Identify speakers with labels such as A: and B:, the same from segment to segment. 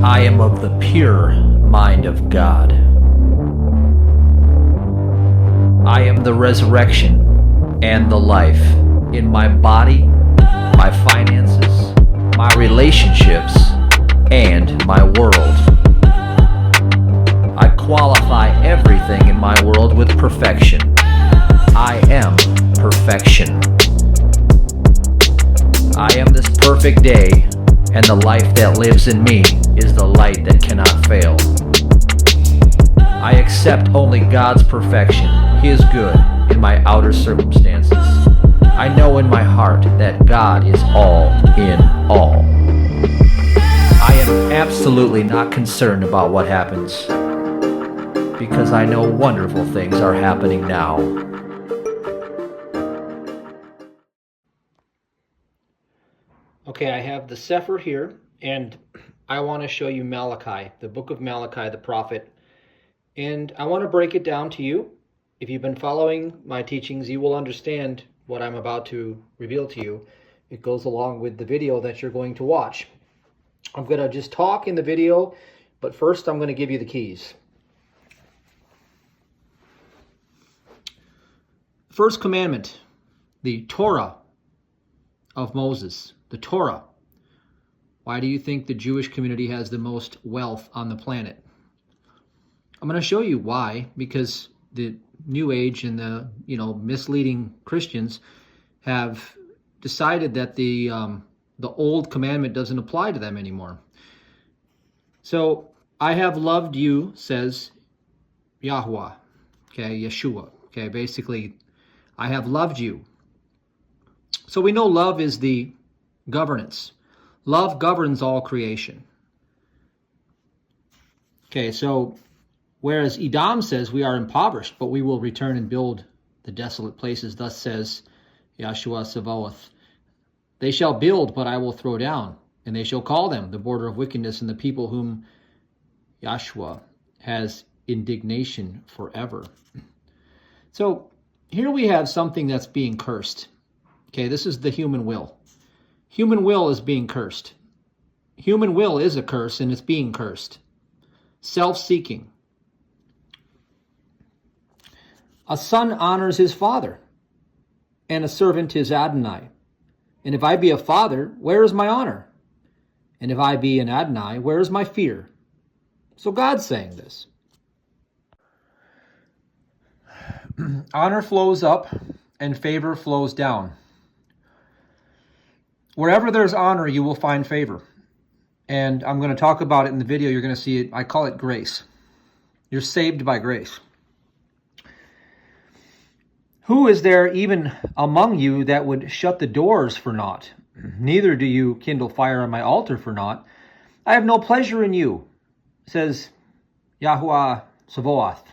A: I am of the pure mind of God. I am the resurrection and the life in my body, my finances, my relationships, and my world. I qualify everything in my world with perfection. I am perfection. I am this perfect day, and the life that lives in me is the light that cannot fail. I accept only God's perfection, His good, in my outer circumstances. I know in my heart that God is all in all. I am absolutely not concerned about what happens, because I know wonderful things are happening now. Okay, I have the Sefer here, and I want to show you Malachi, the book of Malachi, the prophet. And I want to break it down to you. If you've been following my teachings, you will understand what I'm about to reveal to you. It goes along with the video that you're going to watch. I'm going to just talk in the video, but first I'm going to give you the keys. First commandment, the Torah of Moses. The Torah. Why do you think the Jewish community has the most wealth on the planet? I'm going to show you why, because the New Age and the misleading Christians have decided that the old commandment doesn't apply to them anymore. So, I have loved you, says Yahweh, okay, Yeshua, okay, basically, I have loved you. So we know love is the governance. Love governs all creation. Okay, so whereas Edom says we are impoverished, but we will return and build the desolate places, thus says Yahshua Sabaoth. They shall build, but I will throw down, and they shall call them the border of wickedness, and the people whom Yahshua has indignation forever. So here we have something that's being cursed. Okay, this is the human will. Human will is being cursed. Human will is a curse, and it's being cursed. Self-seeking. A son honors his father, and a servant his Adonai. And if I be a father, where is my honor? And if I be an Adonai, where is my fear? So God's saying this. Honor flows up, and favor flows down. Wherever there's honor, you will find favor. And I'm going to talk about it in the video. You're going to see it. I call it grace. You're saved by grace. Who is there even among you that would shut the doors for naught? Neither do you kindle fire on my altar for naught. I have no pleasure in you, says Yahuwah Sabaoth.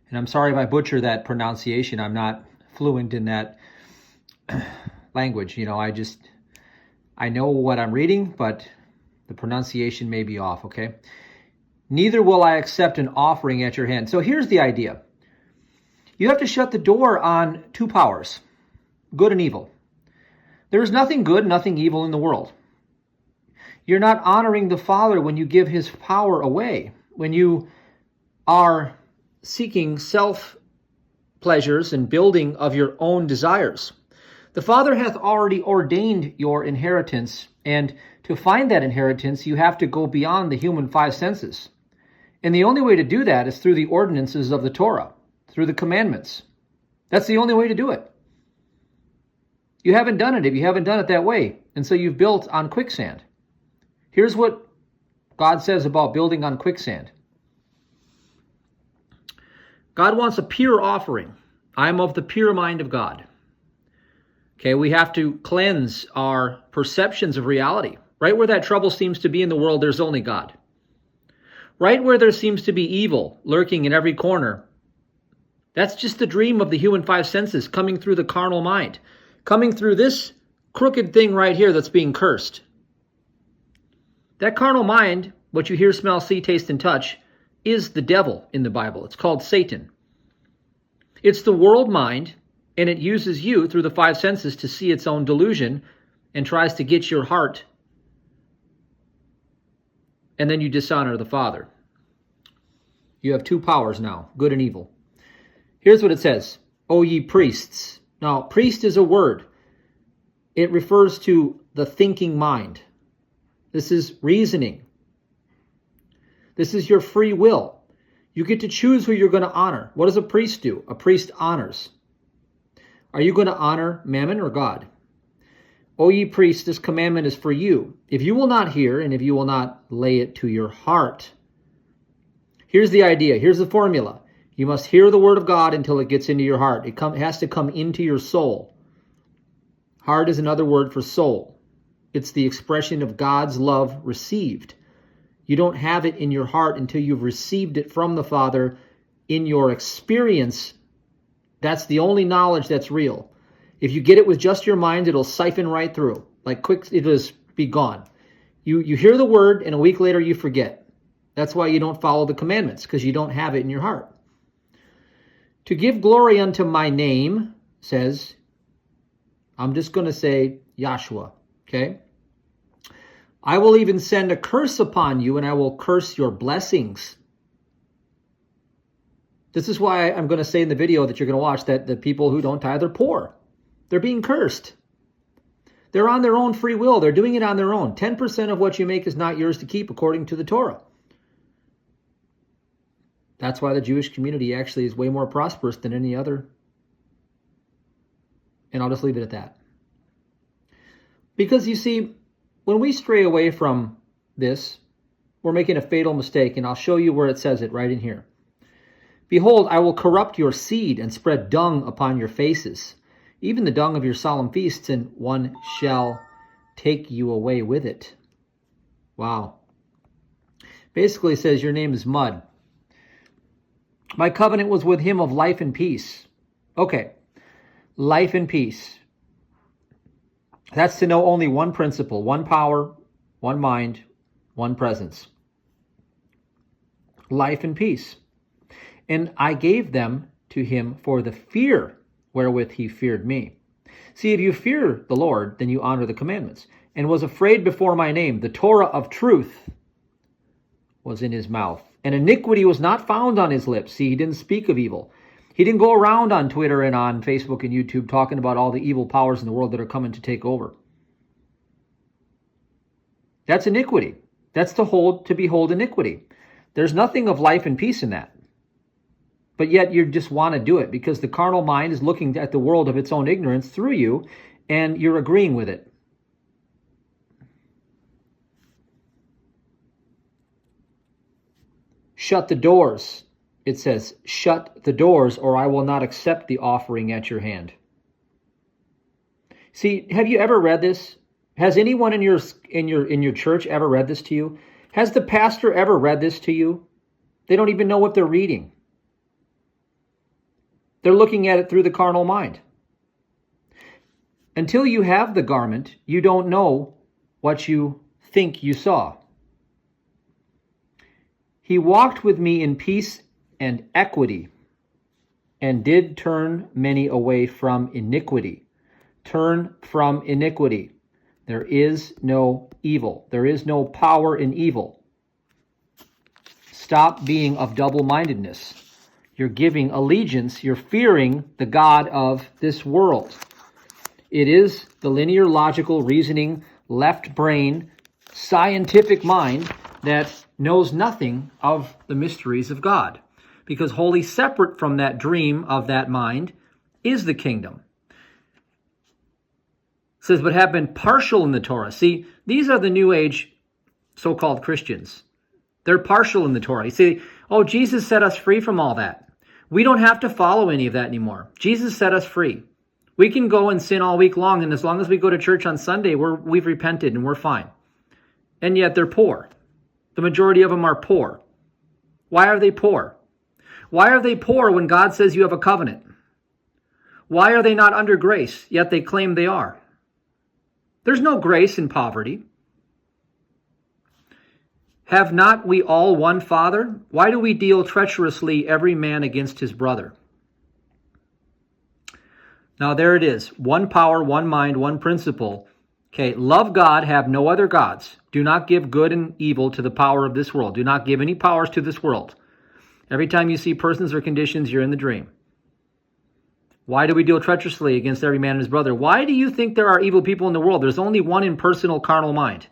A: And I'm sorry if I butcher that pronunciation. I'm not fluent in that language. I know what I'm reading, but the pronunciation may be off, okay? Neither will I accept an offering at your hand. So here's the idea. You have to shut the door on two powers, good and evil. There is nothing good, nothing evil in the world. You're not honoring the Father when you give His power away, when you are seeking self-pleasures and building of your own desires. The Father hath already ordained your inheritance, and to find that inheritance, you have to go beyond the human five senses. And the only way to do that is through the ordinances of the Torah, through the commandments. That's the only way to do it. You haven't done it if you haven't done it that way, and so you've built on quicksand. Here's what God says about building on quicksand. God wants a pure offering. I am of the pure mind of God. Okay, we have to cleanse our perceptions of reality. Right where that trouble seems to be in the world, there's only God. Right where there seems to be evil lurking in every corner, that's just the dream of the human five senses coming through the carnal mind, coming through this crooked thing right here that's being cursed. That carnal mind, what you hear, smell, see, taste, and touch, is the devil in the Bible. It's called Satan. It's the world mind, and it uses you through the five senses to see its own delusion and tries to get your heart and then you dishonor the Father. You have two powers now, good and evil. Here's what it says, O ye priests. Now, priest is a word. It refers to the thinking mind. This is reasoning. This is your free will. You get to choose who you're going to honor. What does a priest do? A priest honors. Are you going to honor Mammon or God? O ye priests, this commandment is for you. If you will not hear, and if you will not lay it to your heart. Here's the idea. Here's the formula. You must hear the word of God until it gets into your heart. It has to come into your soul. Heart is another word for soul. It's the expression of God's love received. You don't have it in your heart until you've received it from the Father in your experience. That's the only knowledge that's real. If you get it with just your mind, it'll siphon right through. Like quick, it'll just be gone. You hear the word, and a week later you forget. That's why you don't follow the commandments, because you don't have it in your heart. To give glory unto my name, says, I'm just going to say Yahshua, okay? I will even send a curse upon you, and I will curse your blessings. This is why I'm going to say in the video that you're going to watch that the people who don't tithe are poor. They're being cursed. They're on their own free will. They're doing it on their own. 10% of what you make is not yours to keep according to the Torah. That's why the Jewish community actually is way more prosperous than any other. And I'll just leave it at that. Because you see, when we stray away from this, we're making a fatal mistake, and I'll show you where it says it right in here. Behold, I will corrupt your seed and spread dung upon your faces, even the dung of your solemn feasts, and one shall take you away with it. Wow. Basically it says your name is mud. My covenant was with him of life and peace. Okay, life and peace. That's to know only one principle, one power, one mind, one presence. Life and peace. And I gave them to him for the fear wherewith he feared me. See, if you fear the Lord, then you honor the commandments. And was afraid before my name. The Torah of truth was in his mouth. And iniquity was not found on his lips. See, he didn't speak of evil. He didn't go around on Twitter and on Facebook and YouTube talking about all the evil powers in the world that are coming to take over. That's iniquity. That's to behold iniquity. There's nothing of life and peace in that. But yet you just want to do it because the carnal mind is looking at the world of its own ignorance through you, and you're agreeing with it. Shut the doors. It says, shut the doors, or I will not accept the offering at your hand. See, have you ever read this? Has anyone in your church ever read this to you? Has the pastor ever read this to you? They don't even know what they're reading. They're looking at it through the carnal mind. Until you have the garment, you don't know what you think you saw. He walked with me in peace and equity, and did turn many away from iniquity. Turn from iniquity. There is no evil. There is no power in evil. Stop being of double-mindedness. You're giving allegiance. You're fearing the God of this world. It is the linear, logical, reasoning, left brain, scientific mind that knows nothing of the mysteries of God. Because wholly separate from that dream of that mind is the kingdom. It says, but have been partial in the Torah. See, these are the New Age so-called Christians. They're partial in the Torah. You say, oh, Jesus set us free from all that. We don't have to follow any of that anymore. Jesus set us free. We can go and sin all week long, and as long as we go to church on Sunday, we've repented and we're fine. And yet they're poor. The majority of them are poor. Why are they poor? Why are they poor when God says you have a covenant? Why are they not under grace, yet they claim they are? There's no grace in poverty. Have not we all one Father? Why do we deal treacherously every man against his brother? Now there it is. One power, one mind, one principle. Okay, love God, have no other gods. Do not give good and evil to the power of this world. Do not give any powers to this world. Every time you see persons or conditions, you're in the dream. Why do we deal treacherously against every man and his brother? Why do you think there are evil people in the world? There's only one impersonal carnal mind.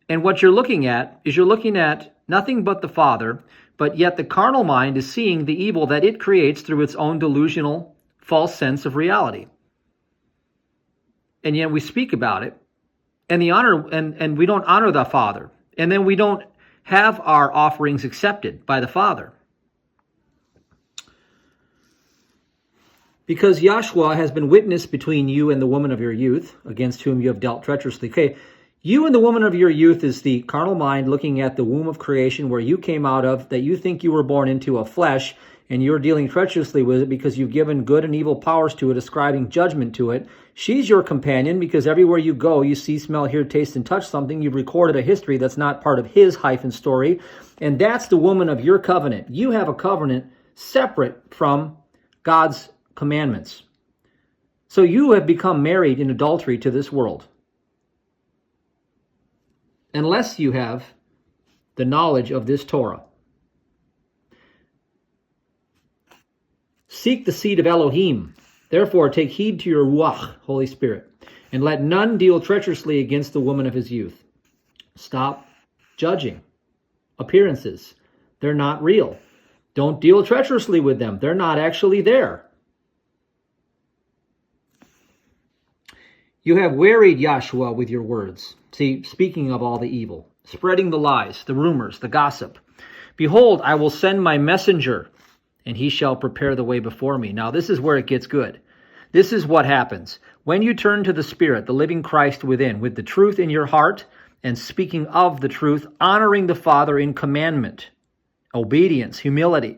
A: And what you're looking at is you're looking at nothing but the Father, but yet the carnal mind is seeing the evil that it creates through its own delusional, false sense of reality. And yet we speak about it, and we don't honor the Father, and then we don't have our offerings accepted by the Father. Because Yahshua has been witness between you and the woman of your youth, against whom you have dealt treacherously. Okay, you and the woman of your youth is the carnal mind looking at the womb of creation where you came out of, that you think you were born into a flesh, and you're dealing treacherously with it because you've given good and evil powers to it, ascribing judgment to it. She's your companion because everywhere you go, you see, smell, hear, taste, and touch something. You've recorded a history that's not part of his hyphen story, and that's the woman of your covenant. You have a covenant separate from God's commandments. So you have become married in adultery to this world. Unless you have the knowledge of this Torah. Seek the seed of Elohim. Therefore, take heed to your Ruach, Holy Spirit, and let none deal treacherously against the woman of his youth. Stop judging appearances. They're not real. Don't deal treacherously with them. They're not actually there. You have wearied Yahshua with your words. See, speaking of all the evil, spreading the lies, the rumors, the gossip. Behold, I will send my messenger, and he shall prepare the way before me. Now, this is where it gets good. This is what happens. When you turn to the Spirit, the living Christ within, with the truth in your heart, and speaking of the truth, honoring the Father in commandment, obedience, humility,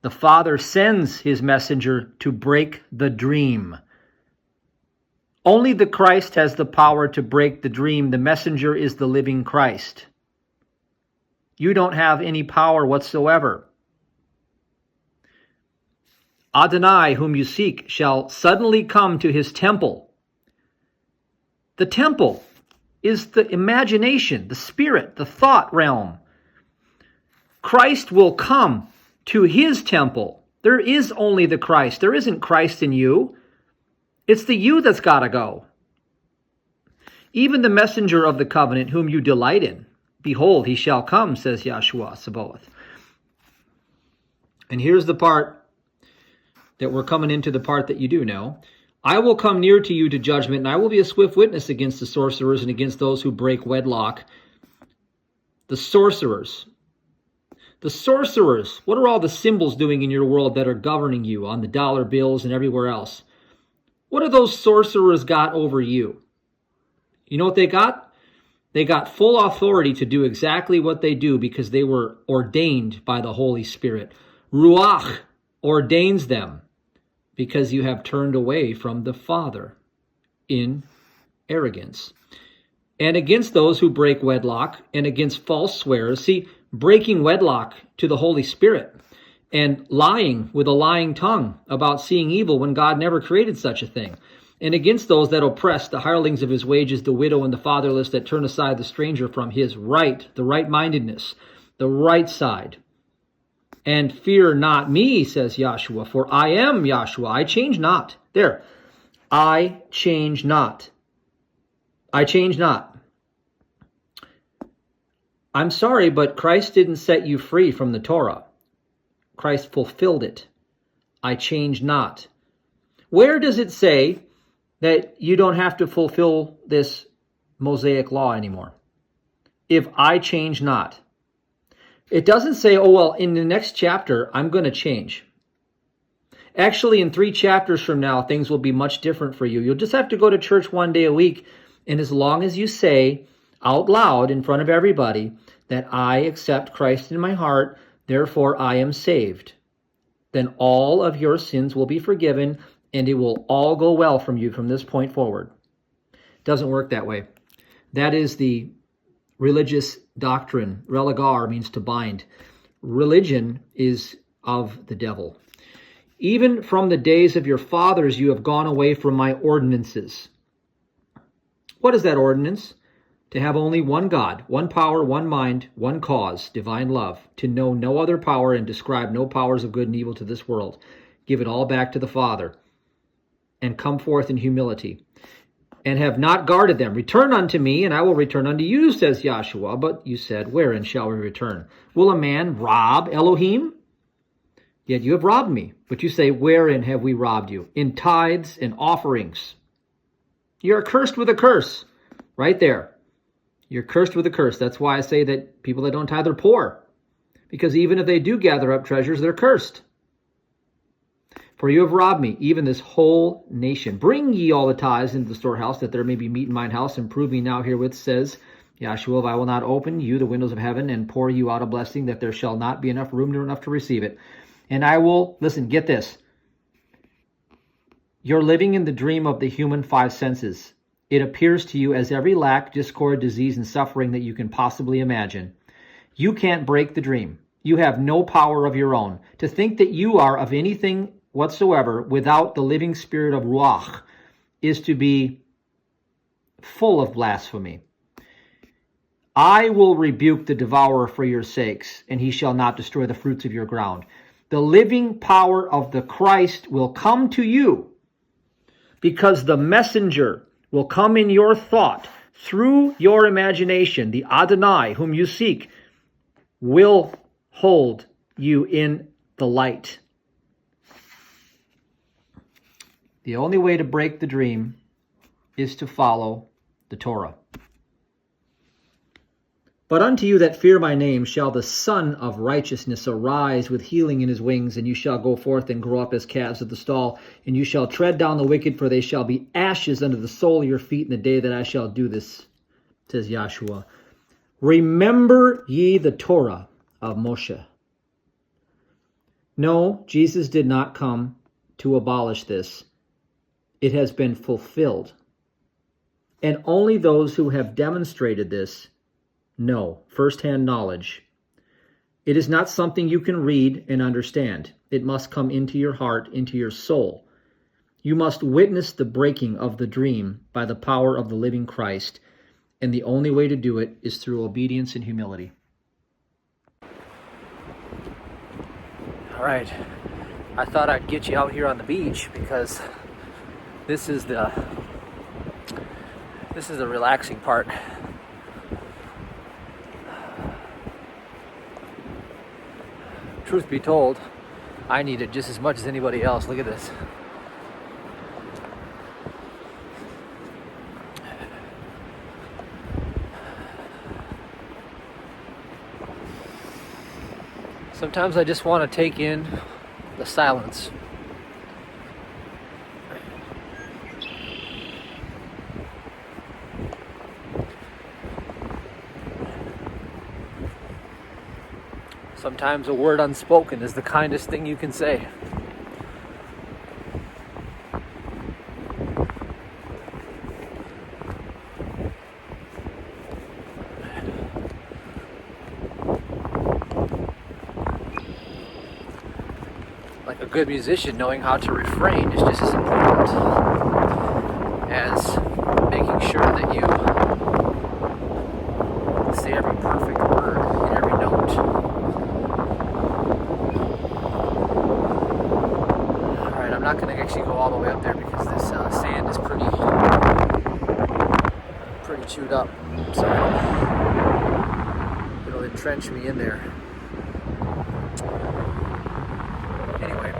A: the Father sends his messenger to break the dream. Only the Christ has the power to break the dream. The messenger is the living Christ. You don't have any power whatsoever. Adonai, whom you seek, shall suddenly come to his temple. The temple is the imagination, the spirit, the thought realm. Christ will come to his temple. There is only the Christ. There isn't Christ in you. It's the you that's got to go. Even the messenger of the covenant whom you delight in, behold, he shall come, says Yahshua Sabaoth. And here's the part that we're coming into, the part that you do know. I will come near to you to judgment, and I will be a swift witness against the sorcerers and against those who break wedlock. The sorcerers. The sorcerers. What are all the symbols doing in your world that are governing you on the dollar bills and everywhere else? What have those sorcerers got over you? You know what they got? They got full authority to do exactly what they do because they were ordained by the Holy Spirit. Ruach ordains them because you have turned away from the Father in arrogance. And against those who break wedlock and against false swearers. See, breaking wedlock to the Holy Spirit and lying with a lying tongue about seeing evil when God never created such a thing. And against those that oppress the hirelings of his wages, the widow and the fatherless, that turn aside the stranger from his right, the right-mindedness, the right side. And fear not me, says Yahshua, for I am Yahshua. I change not. There. I change not. I change not. I'm sorry, but Christ didn't set you free from the Torah. Christ fulfilled it. I change not. Where does it say that you don't have to fulfill this Mosaic law anymore? If I change not. It doesn't say, oh, well, in the next chapter, I'm going to change. Actually, in 3 chapters from now, things will be much different for you. You'll just have to go to church 1 day a week. And as long as you say out loud in front of everybody that I accept Christ in my heart, therefore I am saved, then all of your sins will be forgiven and it will all go well from you from this point forward. It doesn't work that way. That is the religious doctrine. Religar means to bind. Religion is of the devil. Even from the days of your fathers you have gone away from my ordinances. What is that ordinance? To have only one God, one power, one mind, one cause, divine love, to know no other power and describe no powers of good and evil to this world. Give it all back to the Father, and come forth in humility, and have not guarded them. Return unto me, and I will return unto you, says Yahshua. But you said, wherein shall we return? Will a man rob Elohim? Yet you have robbed me. But you say, wherein have we robbed you? In tithes and offerings. You're cursed with a curse. Right there. You're cursed with a curse. That's why I say that people that don't tithe are poor. Because even if they do gather up treasures, they're cursed. For you have robbed me, even this whole nation. Bring ye all the tithes into the storehouse, that there may be meat in mine house, and prove me now herewith, says Yahshua, if I will not open you the windows of heaven, and pour you out a blessing, that there shall not be enough room nor enough to receive it. And I will, listen, get this. You're living in the dream of the human five senses. It appears to you as every lack, discord, disease, and suffering that you can possibly imagine. You can't break the dream. You have no power of your own. To think that you are of anything whatsoever without the living spirit of Ruach is to be full of blasphemy. I will rebuke the devourer for your sakes, and he shall not destroy the fruits of your ground. The living power of the Christ will come to you, because the messenger will come in your thought through your imagination. The Adonai whom you seek will hold you in the light. The only way to break the dream is to follow the Torah. But unto you that fear my name shall the Son of Righteousness arise with healing in his wings, and you shall go forth and grow up as calves of the stall, and you shall tread down the wicked, for they shall be ashes under the sole of your feet in the day that I shall do this, says Yahshua. Remember ye the Torah of Moshe. No, Jesus did not come to abolish this. It has been fulfilled. And only those who have demonstrated this know firsthand knowledge. It is not something you can read and understand. It must come into your heart, into your soul. You must witness the breaking of the dream by the power of the living Christ, and the only way to do it is through obedience and humility. All right, I thought I'd get you out here on the beach because this is the relaxing part. Truth be told, I need it just as much as anybody else. Look at this. Sometimes I just want to take in the silence. Sometimes a word unspoken is the kindest thing you can say. Like a good musician, knowing how to refrain is just as important as making sure that you say every perfect word in every note. I'm not going to actually go all the way up there because this sand is pretty chewed up, so it'll entrench me in there. Anyway,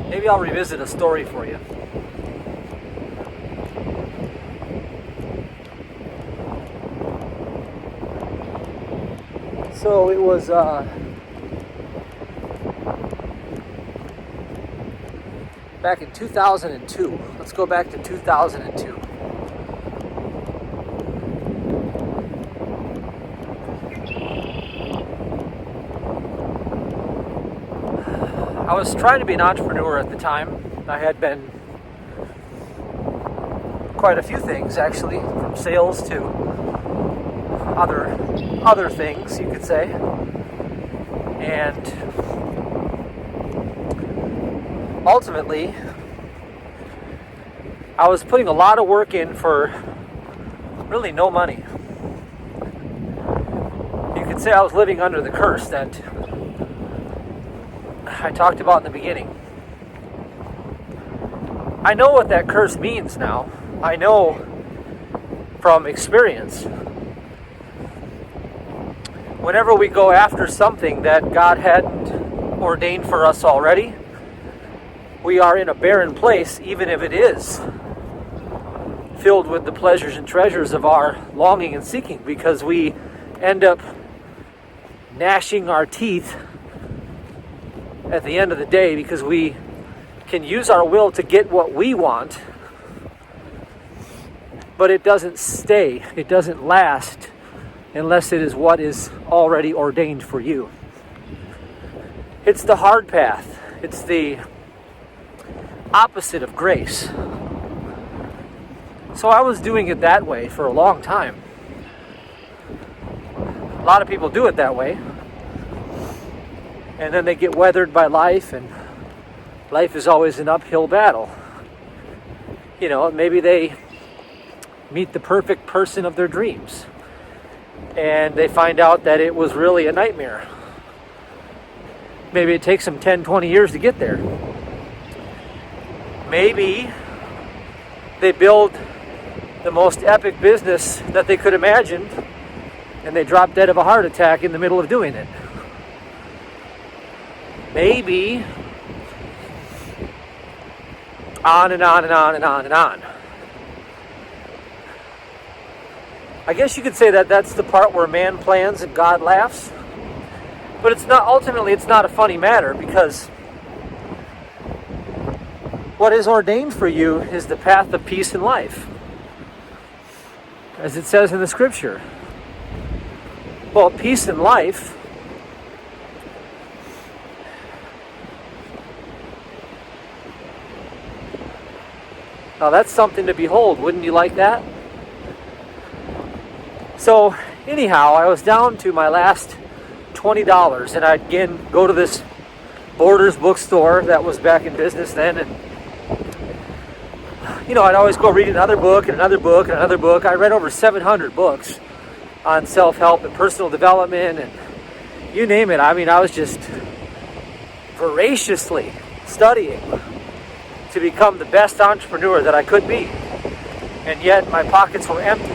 A: maybe I'll revisit a story for you. So it was back in 2002. Let's go back to 2002. I was trying to be an entrepreneur at the time. I had been quite a few things, actually, from sales to other things, you could say. And ultimately, I was putting a lot of work in for really no money. You could say I was living under the curse that I talked about in the beginning. I know what that curse means now. I know from experience. Whenever we go after something that God hadn't ordained for us already, we are in a barren place, even if it is filled with the pleasures and treasures of our longing and seeking, because we end up gnashing our teeth at the end of the day because we can use our will to get what we want, but it doesn't stay, it doesn't last unless it is what is already ordained for you. It's the hard path. It's the opposite of grace. So I was doing it that way for a long time. A lot of people do it that way. And then they get weathered by life, and life is always an uphill battle. You know, maybe they meet the perfect person of their dreams, and they find out that it was really a nightmare. Maybe it takes them 10, 20 years to get there. Maybe they build the most epic business that they could imagine, and they drop dead of a heart attack in the middle of doing it. Maybe on and on and on and on and on. I guess you could say that that's the part where man plans and God laughs. But it's not, ultimately it's not a funny matter, because what is ordained for you is the path of peace and life, as it says in the scripture. Well, peace and life now that's something to behold. Wouldn't you like that? So anyhow, I was down to my last $20, and I'd again go to this Borders bookstore that was back in business then, and you know, I'd always go read another book and another book and another book. I read over 700 books on self-help and personal development and you name it. I mean, I was just voraciously studying to become the best entrepreneur that I could be, and yet my pockets were empty.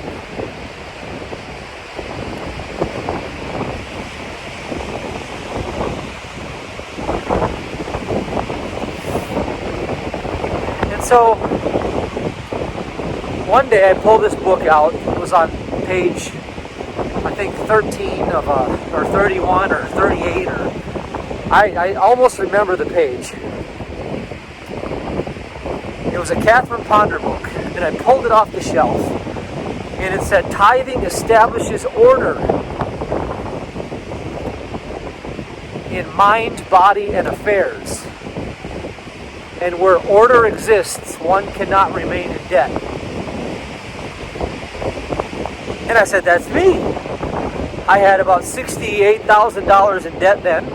A: So, one day I pulled this book out. It was on page, I think, 13 of or 31 or 38, or I almost remember the page. It was a Catherine Ponder book, and I pulled it off the shelf, and it said, "Tithing establishes order in mind, body, and affairs. And where order exists, one cannot remain in debt." And I said, that's me. I had about $68,000 in debt then.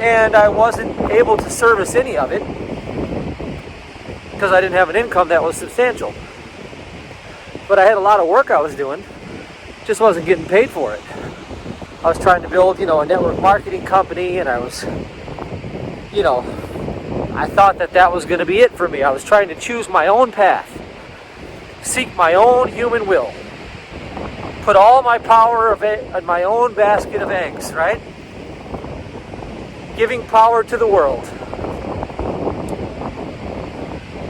A: And I wasn't able to service any of it because I didn't have an income that was substantial. But I had a lot of work I was doing, just wasn't getting paid for it. I was trying to build, a network marketing company, and I was, I thought that was going to be it for me. I was trying to choose my own path, seek my own human will, put all my power in my own basket of eggs, right? Giving power to the world,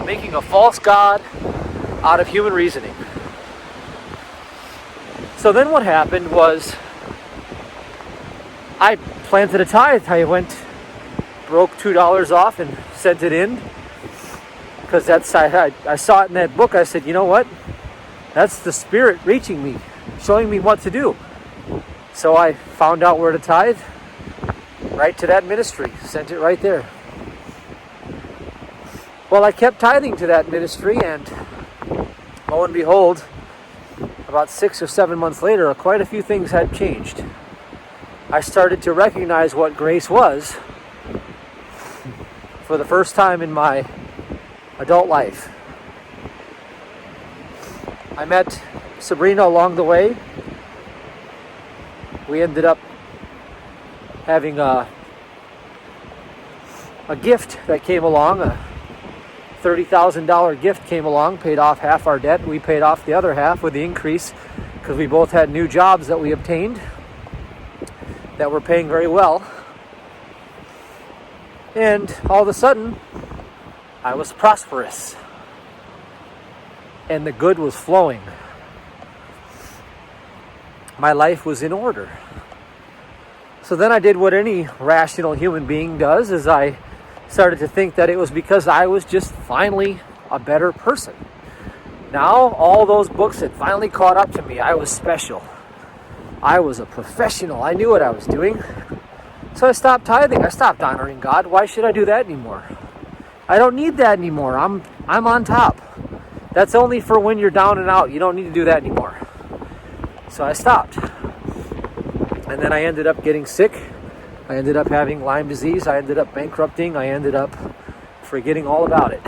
A: making a false god out of human reasoning. So then what happened was I planted a tithe. I broke $2 off and sent it in, because I saw it in that book. I said, you know what? That's the Spirit reaching me, showing me what to do. So I found out where to tithe, right to that ministry, sent it right there. Well, I kept tithing to that ministry, and lo and behold, about 6 or 7 months later, quite a few things had changed. I started to recognize what grace was for the first time in my adult life. I met Sabrina along the way. We ended up having a gift that came along, a $30,000 gift came along, paid off half our debt. We paid off the other half with the increase because we both had new jobs that we obtained that were paying very well. And all of a sudden, I was prosperous. And the good was flowing. My life was in order. So then I did what any rational human being does, is I started to think that it was because I was just finally a better person. Now, all those books had finally caught up to me. I was special. I was a professional. I knew what I was doing. So I stopped tithing. I stopped honoring God. Why should I do that anymore? I don't need that anymore. I'm on top. That's only for when you're down and out. You don't need to do that anymore. So I stopped. And then I ended up getting sick. I ended up having Lyme disease. I ended up bankrupting. I ended up forgetting all about it.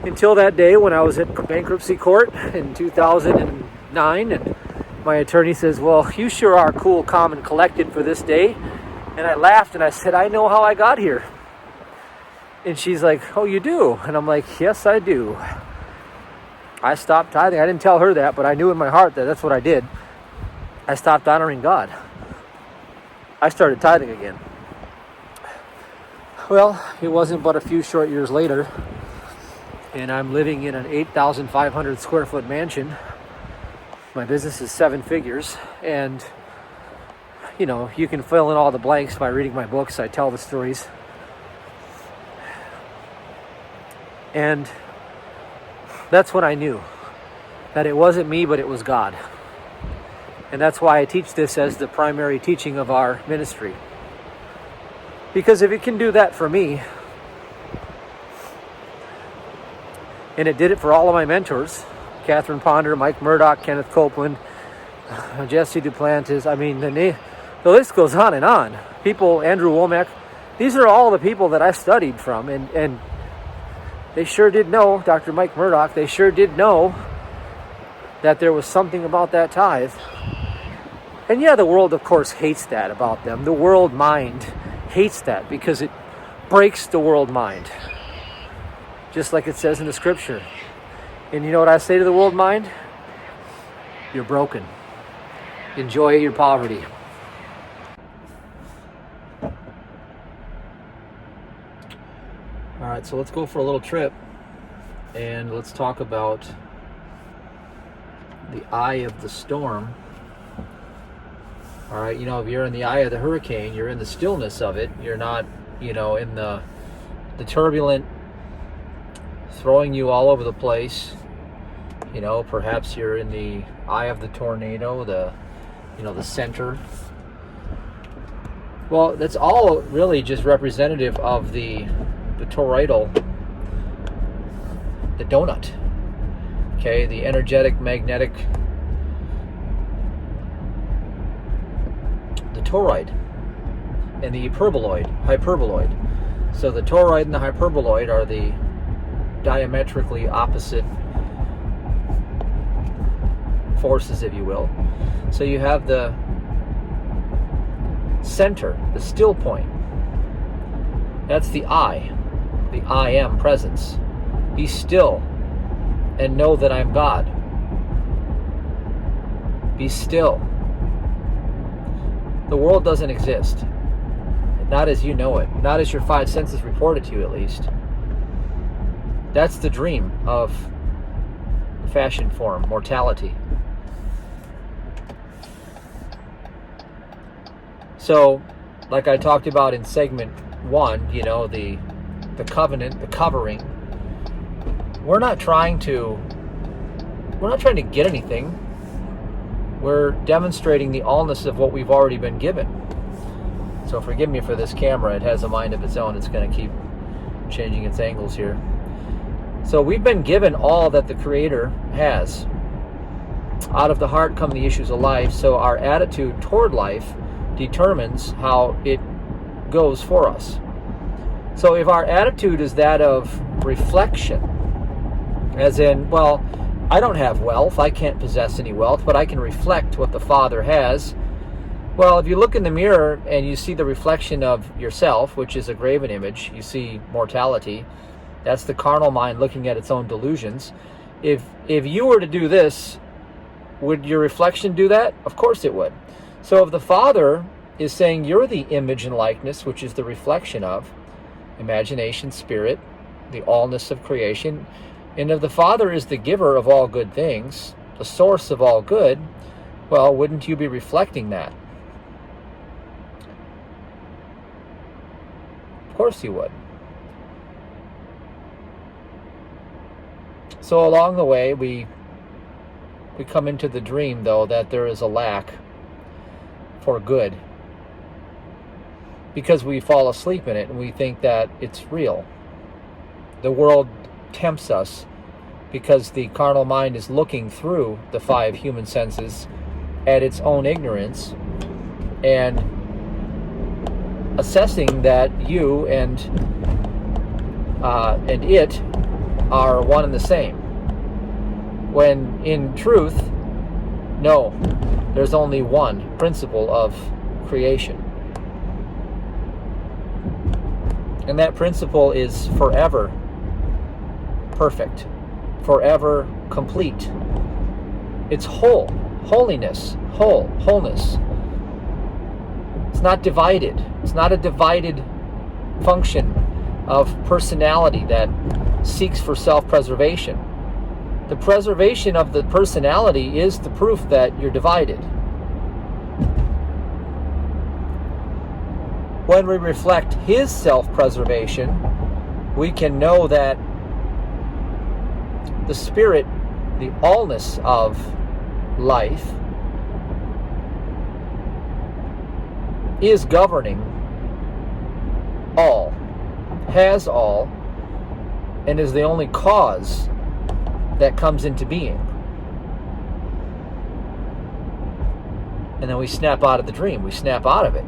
A: Until that day when I was at bankruptcy court in 2009, and my attorney says, "Well, you sure are cool, calm, and collected for this day." And I laughed and I said, "I know how I got here." And she's like, "Oh, you do?" And I'm like, "Yes, I do." I stopped tithing. I didn't tell her that, but I knew in my heart that that's what I did. I stopped honoring God. I started tithing again. Well, it wasn't but a few short years later, and I'm living in an 8,500 square foot mansion. My business is 7 figures, and you can fill in all the blanks by reading my books. I tell the stories. And that's when I knew that it wasn't me, but it was God. And that's why I teach this as the primary teaching of our ministry. Because if it can do that for me, and it did it for all of my mentors, Catherine Ponder, Mike Murdoch, Kenneth Copeland, Jesse Duplantis, the list goes on and on. People, Andrew Womack, these are all the people that I studied from, and they sure did know, Dr. Mike Murdoch, they sure did know that there was something about that tithe. And yeah, the world, of course, hates that about them. The world mind hates that because it breaks the world mind. Just like it says in the scripture. And you know what I say to the world mind? You're broken. Enjoy your poverty. All right, so let's go for a little trip and let's talk about the eye of the storm. All right, if you're in the eye of the hurricane, you're in the stillness of it. You're not, in the turbulent, throwing you all over the place. Perhaps you're in the eye of the tornado, the center. Well, that's all really just representative of the toroidal, the donut. Okay, the energetic, magnetic, the toroid, and the hyperboloid. So the toroid and the hyperboloid are the diametrically opposite forces, if you will. So you have the center, the still point. That's the I am presence. Be still and know that I'm God. Be still. The world doesn't exist. Not as you know it. Not as your 5 senses report it to you, at least. That's the dream of fashion form, mortality. So, like I talked about in segment 1, the covenant, the covering. We're not trying to get anything. We're demonstrating the allness of what we've already been given. So forgive me for this camera. It has a mind of its own. It's going to keep changing its angles here. So we've been given all that the Creator has. Out of the heart come the issues of life. So our attitude toward life determines how it goes for us. So if our attitude is that of reflection, as in, well, I don't have wealth, I can't possess any wealth, but I can reflect what the Father has. Well, if you look in the mirror and you see the reflection of yourself, which is a graven image, you see mortality. That's the carnal mind looking at its own delusions. If you were to do this, would your reflection do that? Of course it would. So if the Father is saying you're the image and likeness, which is the reflection of imagination, spirit, the allness of creation, and if the Father is the giver of all good things, the source of all good, well, wouldn't you be reflecting that? Of course you would. So along the way, we come into the dream, though, that there is a lack for good, because we fall asleep in it and we think that it's real. The world tempts us because the carnal mind is looking through the 5 human senses at its own ignorance and assessing that you and it are one and the same, when in truth, no, there's only one principle of creation. And that principle is forever perfect, forever complete. It's whole, holiness, wholeness. It's not divided. It's not a divided function of personality that seeks for self-preservation. The preservation of the personality is the proof that you're divided. When we reflect His self-preservation, we can know that the Spirit, the allness of life, is governing all, has all, and is the only cause that comes into being. And then we snap out of the dream. We snap out of it.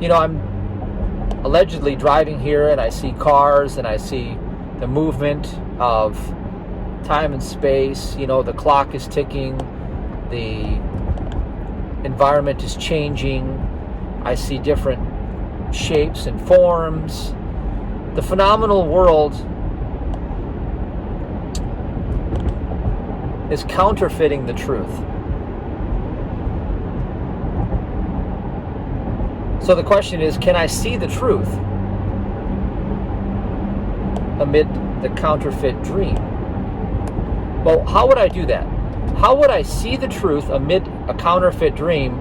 A: You know, I'm allegedly driving here and I see cars and I see the movement of time and space. You know, the clock is ticking. The environment is changing. I see different shapes and forms. The phenomenal world is counterfeiting the truth. So the question is, can I see the truth amid the counterfeit dream? Well, how would I do that? How would I see the truth amid a counterfeit dream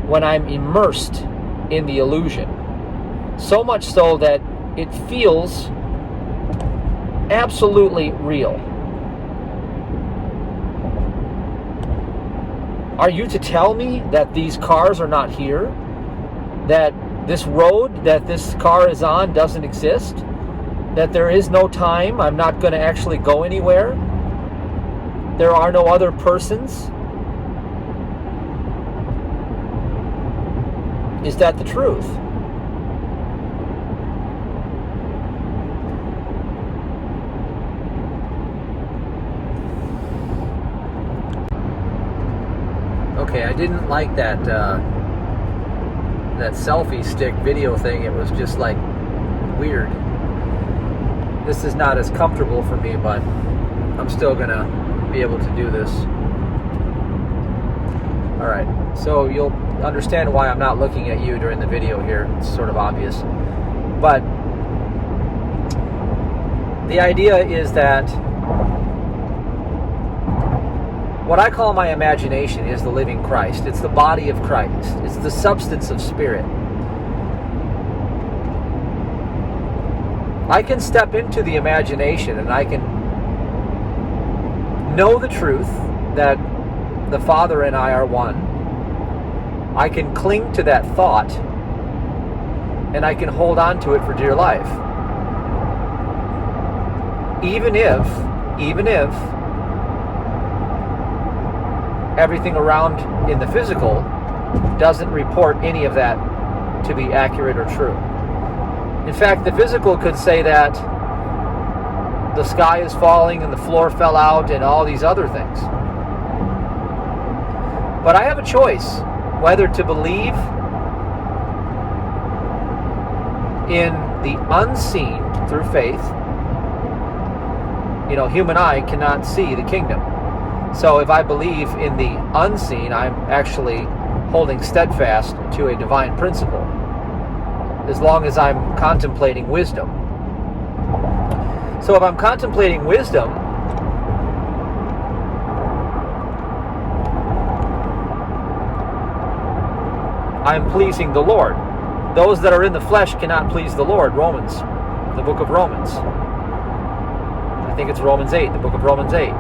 A: when I'm immersed in the illusion? So much so that it feels absolutely real. Are you to tell me that these cars are not here? That this road that this car is on doesn't exist? That there is no time? I'm not going to actually go anywhere? There are no other persons? Is that the truth? Okay, I didn't like that that selfie stick video thing. It was just like weird. This is not as comfortable for me, but I'm still gonna be able to do this. Alright, so you'll understand why I'm not looking at you during the video here. It's sort of obvious. But the idea is that what I call my imagination is the living Christ. It's the body of Christ. It's the substance of spirit. I can step into the imagination and I can know the truth that the Father and I are one, I can cling to that thought and I can hold on to it for dear life. Even if everything around in the physical doesn't report any of that to be accurate or true. In fact, the physical could say that the sky is falling and the floor fell out and all these other things. But I have a choice whether to believe in the unseen through faith. You know, human eye cannot see the kingdom. So if I believe in the unseen, I'm actually holding steadfast to a divine principle, as long as I'm contemplating wisdom. So if I'm contemplating wisdom, I'm pleasing the Lord. Those that are in the flesh cannot please the Lord. Romans, the book of Romans. I think it's Romans 8, the book of Romans 8.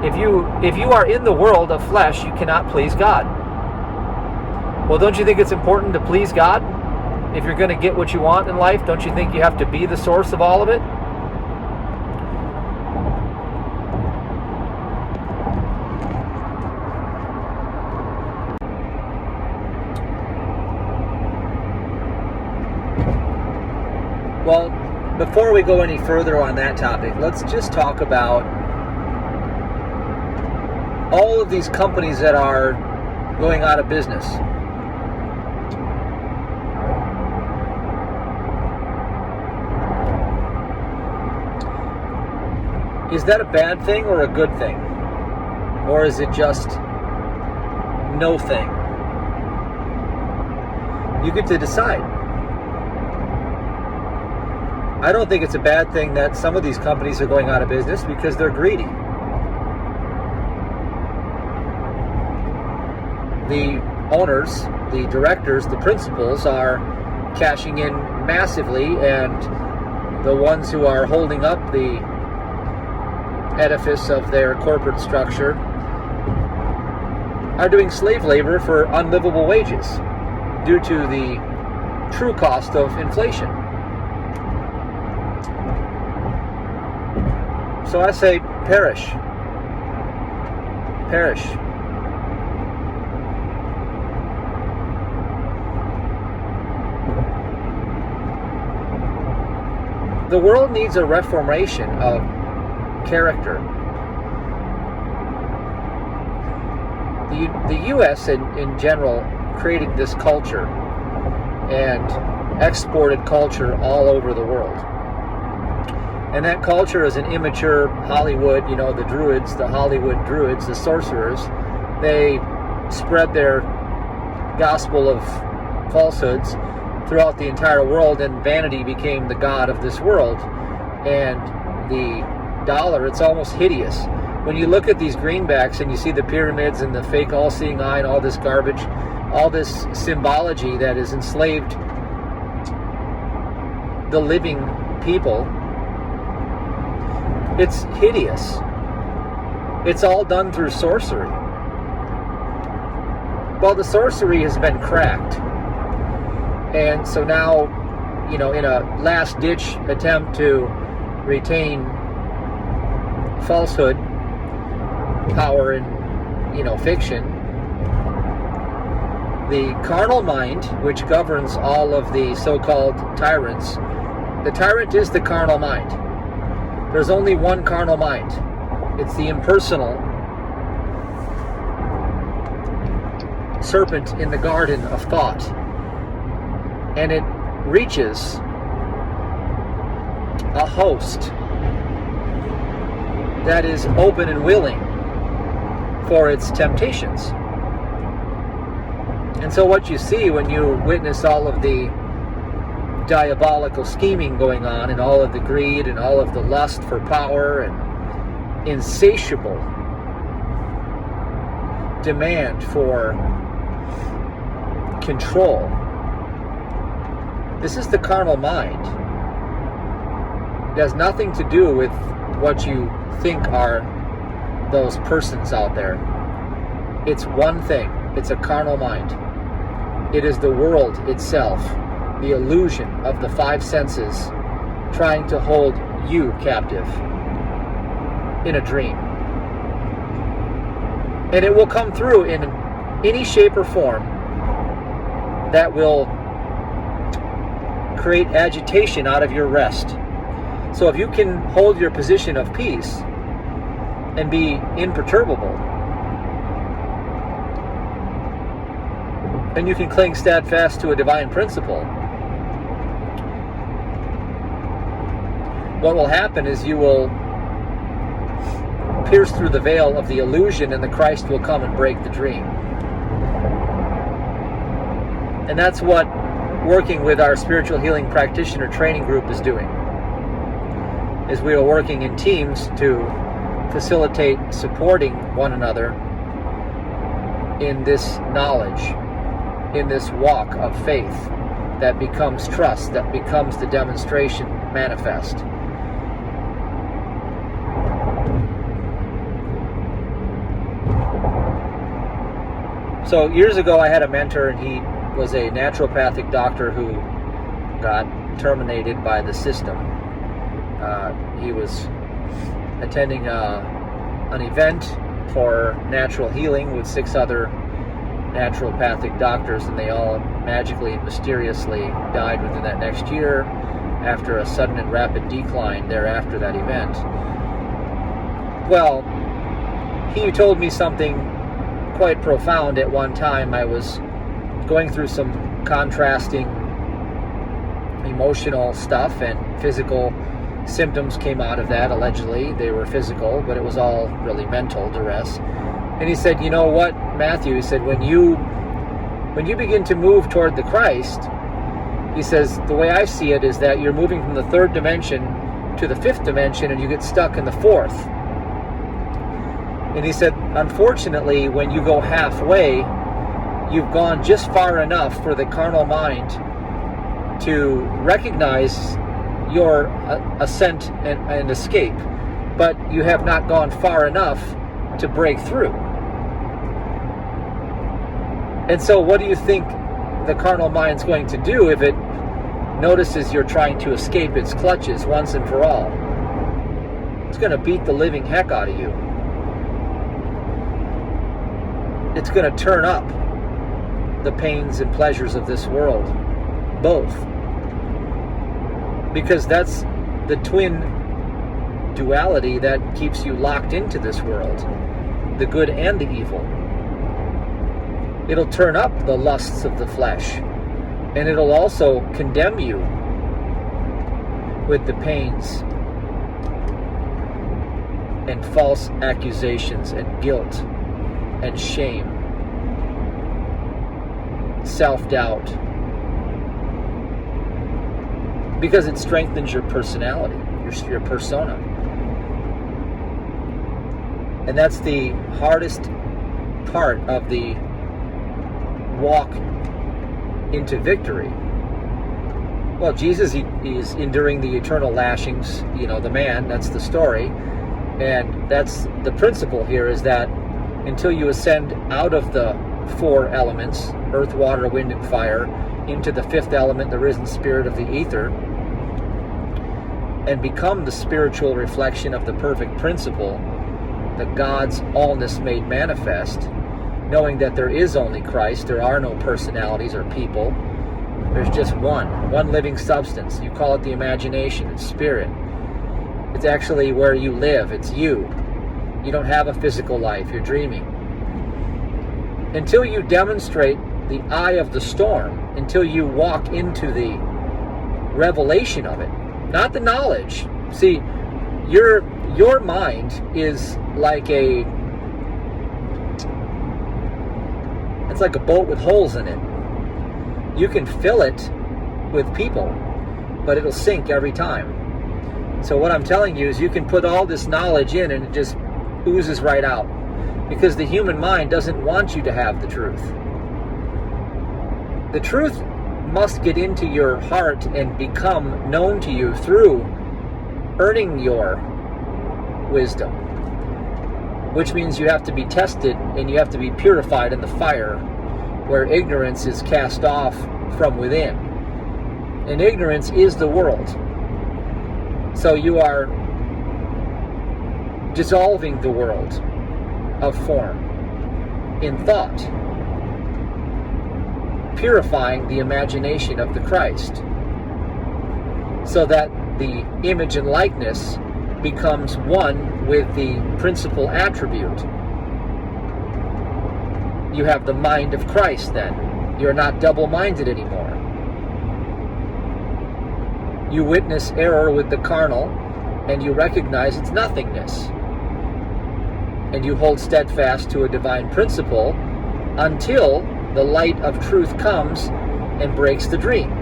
A: If you are in the world of flesh, you cannot please God. Well, don't you think it's important to please God? If you're going to get what you want in life, don't you think you have to be the source of all of it? Well, before we go any further on that topic, let's just talk about all of these companies that are going out of business. Is that a bad thing or a good thing? Or is it just no thing? You get to decide. I don't think it's a bad thing that some of these companies are going out of business because they're greedy. The owners, the directors, the principals are cashing in massively, and the ones who are holding up the edifice of their corporate structure are doing slave labor for unlivable wages due to the true cost of inflation. So I say, perish. Perish. The world needs a reformation of character. The U.S. in general created this culture and exported culture all over the world. And that culture is an immature Hollywood, the druids, the Hollywood druids, the sorcerers. They spread their gospel of falsehoods throughout the entire world, and vanity became the god of this world. And the dollar, it's almost hideous. When you look at these greenbacks and you see the pyramids and the fake all-seeing eye and all this garbage, all this symbology that has enslaved the living people, it's hideous. It's all done through sorcery. Well, the sorcery has been cracked. And so now, in a last-ditch attempt to retain falsehood, power, and, fiction, the carnal mind, which governs all of the so-called tyrants, the tyrant is the carnal mind. There's only one carnal mind. It's the impersonal serpent in the garden of thought. And it reaches a host that is open and willing for its temptations. And so what you see when you witness all of the diabolical scheming going on, and all of the greed and all of the lust for power and insatiable demand for control, this is the carnal mind. It has nothing to do with what you think are those persons out there. It's one thing. It's a carnal mind. It is the world itself, the illusion of the five senses, trying to hold you captive in a dream. And it will come through in any shape or form that will create agitation out of your rest. So if you can hold your position of peace and be imperturbable, and you can cling steadfast to a divine principle, what will happen is you will pierce through the veil of the illusion, and the Christ will come and break the dream. And that's what working with our spiritual healing practitioner training group is doing. Is we are working in teams to facilitate supporting one another in this knowledge, in this walk of faith that becomes trust, that becomes the demonstration manifest. So years ago I had a mentor, and he was a naturopathic doctor who got terminated by the system. He was attending an event for natural healing with 6 other naturopathic doctors, and they all magically and mysteriously died within that next year after a sudden and rapid decline thereafter that event. Well, he told me something quite profound at one time. I was going through some contrasting emotional stuff, and physical symptoms came out of that. Allegedly they were physical, but it was all really mental duress. And he said, you know what, Matthew, he said, when you begin to move toward the Christ, he says, the way I see it is that you're moving from the 3rd dimension to the 5th dimension, and you get stuck in the 4th. And he said, unfortunately, when you go halfway, you've gone just far enough for the carnal mind to recognize your ascent and escape, but you have not gone far enough to break through. And so what do you think the carnal mind's going to do if it notices you're trying to escape its clutches once and for all? It's going to beat the living heck out of you. It's going to turn up the pains and pleasures of this world, both. Because that's the twin duality that keeps you locked into this world, the good and the evil. It'll turn up the lusts of the flesh, and it'll also condemn you with the pains and false accusations and guilt and shame, self-doubt, because it strengthens your personality, your persona. And that's the hardest part of the walk into victory. Well, Jesus, he is enduring the eternal lashings, the man, that's the story. And that's the principle here, is that until you ascend out of the 4 elements, earth, water, wind, and fire, into the 5th element, the risen spirit of the ether, and become the spiritual reflection of the perfect principle, the God's allness made manifest, knowing that there is only Christ, there are no personalities or people, there's just one living substance. You call it the imagination, it's spirit. It's actually where you live, it's you. You don't have a physical life, you're dreaming. Until you demonstrate the eye of the storm, until you walk into the revelation of it, not the knowledge. See, your mind is like it's like a boat with holes in it. You can fill it with people, but it'll sink every time. So what I'm telling you is you can put all this knowledge in and it just oozes right out, because the human mind doesn't want you to have the truth. The truth must get into your heart and become known to you through earning your wisdom, which means you have to be tested and you have to be purified in the fire, where ignorance is cast off from within. And ignorance is the world. So you are dissolving the world of form in thought, purifying the imagination of the Christ, so that the image and likeness becomes one with the principal attribute. You have the mind of Christ then. You're not double-minded anymore. You witness error with the carnal, and you recognize its nothingness. And you hold steadfast to a divine principle until the light of truth comes and breaks the dream.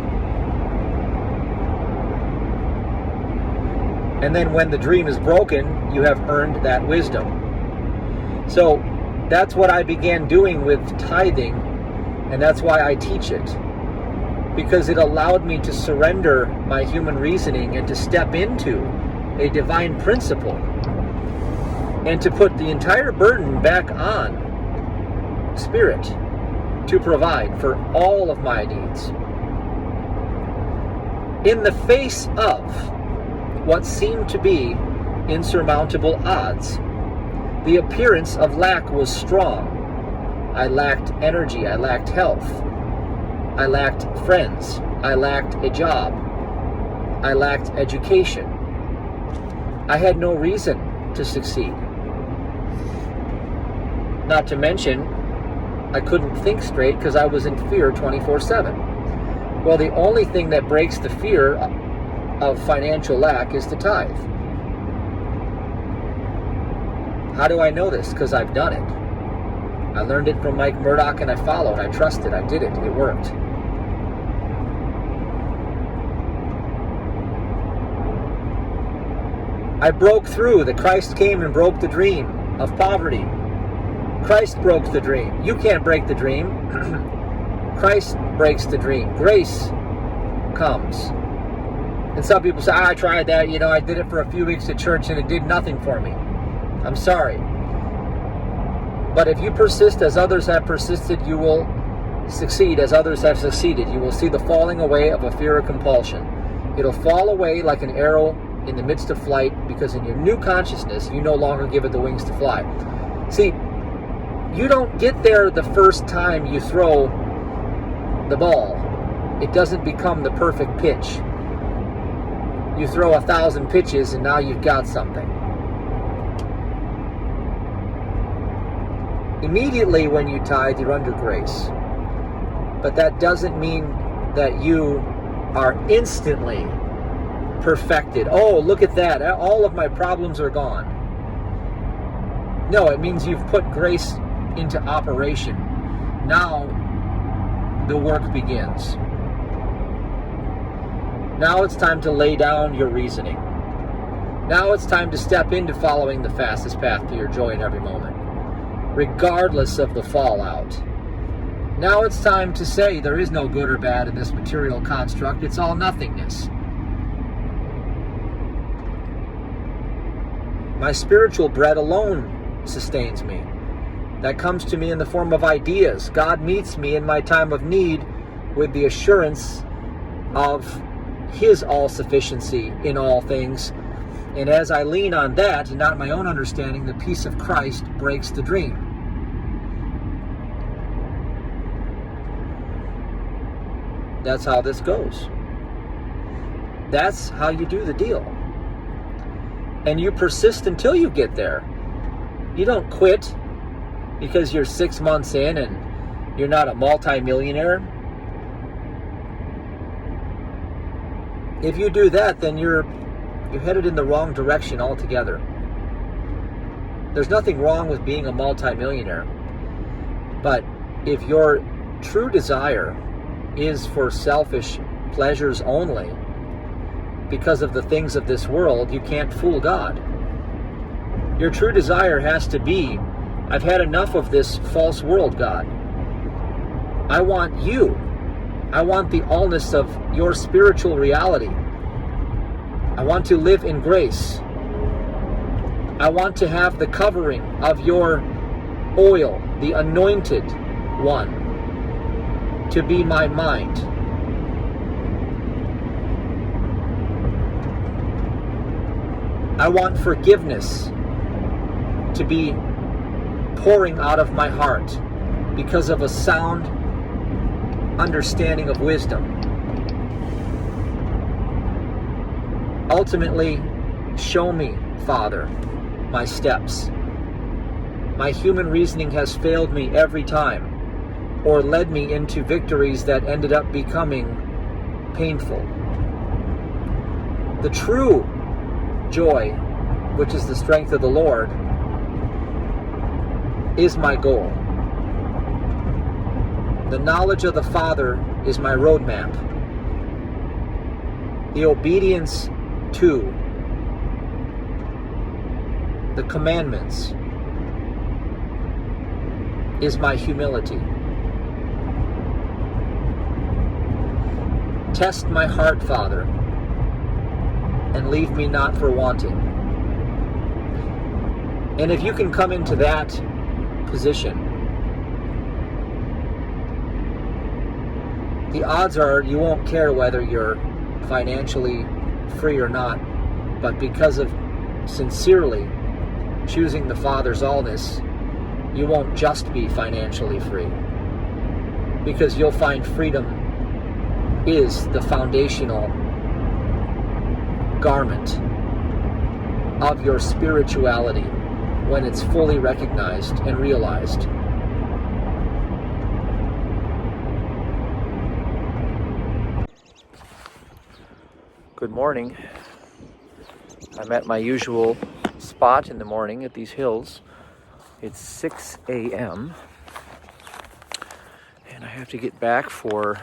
A: And then when the dream is broken, you have earned that wisdom. So that's what I began doing with tithing, and that's why I teach it. Because it allowed me to surrender my human reasoning and to step into a divine principle and to put the entire burden back on Spirit to provide for all of my needs. In the face of what seemed to be insurmountable odds, the appearance of lack was strong. I lacked energy, I lacked health, I lacked friends, I lacked a job, I lacked education. I had no reason to succeed. Not to mention, I couldn't think straight because I was in fear 24/7. Well, the only thing that breaks the fear of financial lack is to tithe. How do I know this? Because I've done it. I learned it from Mike Murdoch and I followed. I trusted. I did it. It worked. I broke through. The Christ came and broke the dream of poverty. Christ broke the dream. You can't break the dream. Christ breaks the dream. Grace comes. And some people say, I tried that, I did it for a few weeks at church and it did nothing for me. I'm sorry. But if you persist as others have persisted, you will succeed as others have succeeded. You will see the falling away of a fear of compulsion. It'll fall away like an arrow in the midst of flight, because in your new consciousness, you no longer give it the wings to fly. See, you don't get there the first time you throw the ball. It doesn't become the perfect pitch. You throw 1,000 pitches and now you've got something. Immediately when you tithe, you're under grace. But that doesn't mean that you are instantly perfected. Oh, look at that. All of my problems are gone. No, it means you've put grace into operation. Now the work begins. Now it's time to lay down your reasoning. Now it's time to step into following the fastest path to your joy in every moment, regardless of the fallout. Now it's time to say there is no good or bad in this material construct. It's all nothingness. My spiritual bread alone sustains me. That comes to me in the form of ideas. God meets me in my time of need with the assurance of His all-sufficiency in all things. And as I lean on that and not my own understanding, the peace of Christ breaks the dream. That's how this goes. That's how you do the deal. And you persist until you get there. You don't quit because you're 6 months in and you're not a multi-millionaire. If you do that, then you're headed in the wrong direction altogether. There's nothing wrong with being a multi-millionaire. But if your true desire is for selfish pleasures only, because of the things of this world, you can't fool God. Your true desire has to be, I've had enough of this false world, God. I want you. I want the allness of your spiritual reality. I want to live in grace. I want to have the covering of your oil, the anointed one, to be my mind. I want forgiveness to be pouring out of my heart because of a sound understanding of wisdom. Ultimately, show me, Father, my steps. My human reasoning has failed me every time, or led me into victories that ended up becoming painful. The true joy, which is the strength of the Lord, is my goal. The knowledge of the Father is my roadmap. The obedience to the commandments is my humility. Test my heart, Father, and leave me not for wanting. And if you can come into that position, the odds are you won't care whether you're financially free or not, but because of sincerely choosing the Father's allness, you won't just be financially free, because you'll find freedom is the foundational garment of your spirituality when it's fully recognized and realized. Good morning. I'm at my usual spot in the morning at these hills. It's 6 a.m. and I have to get back for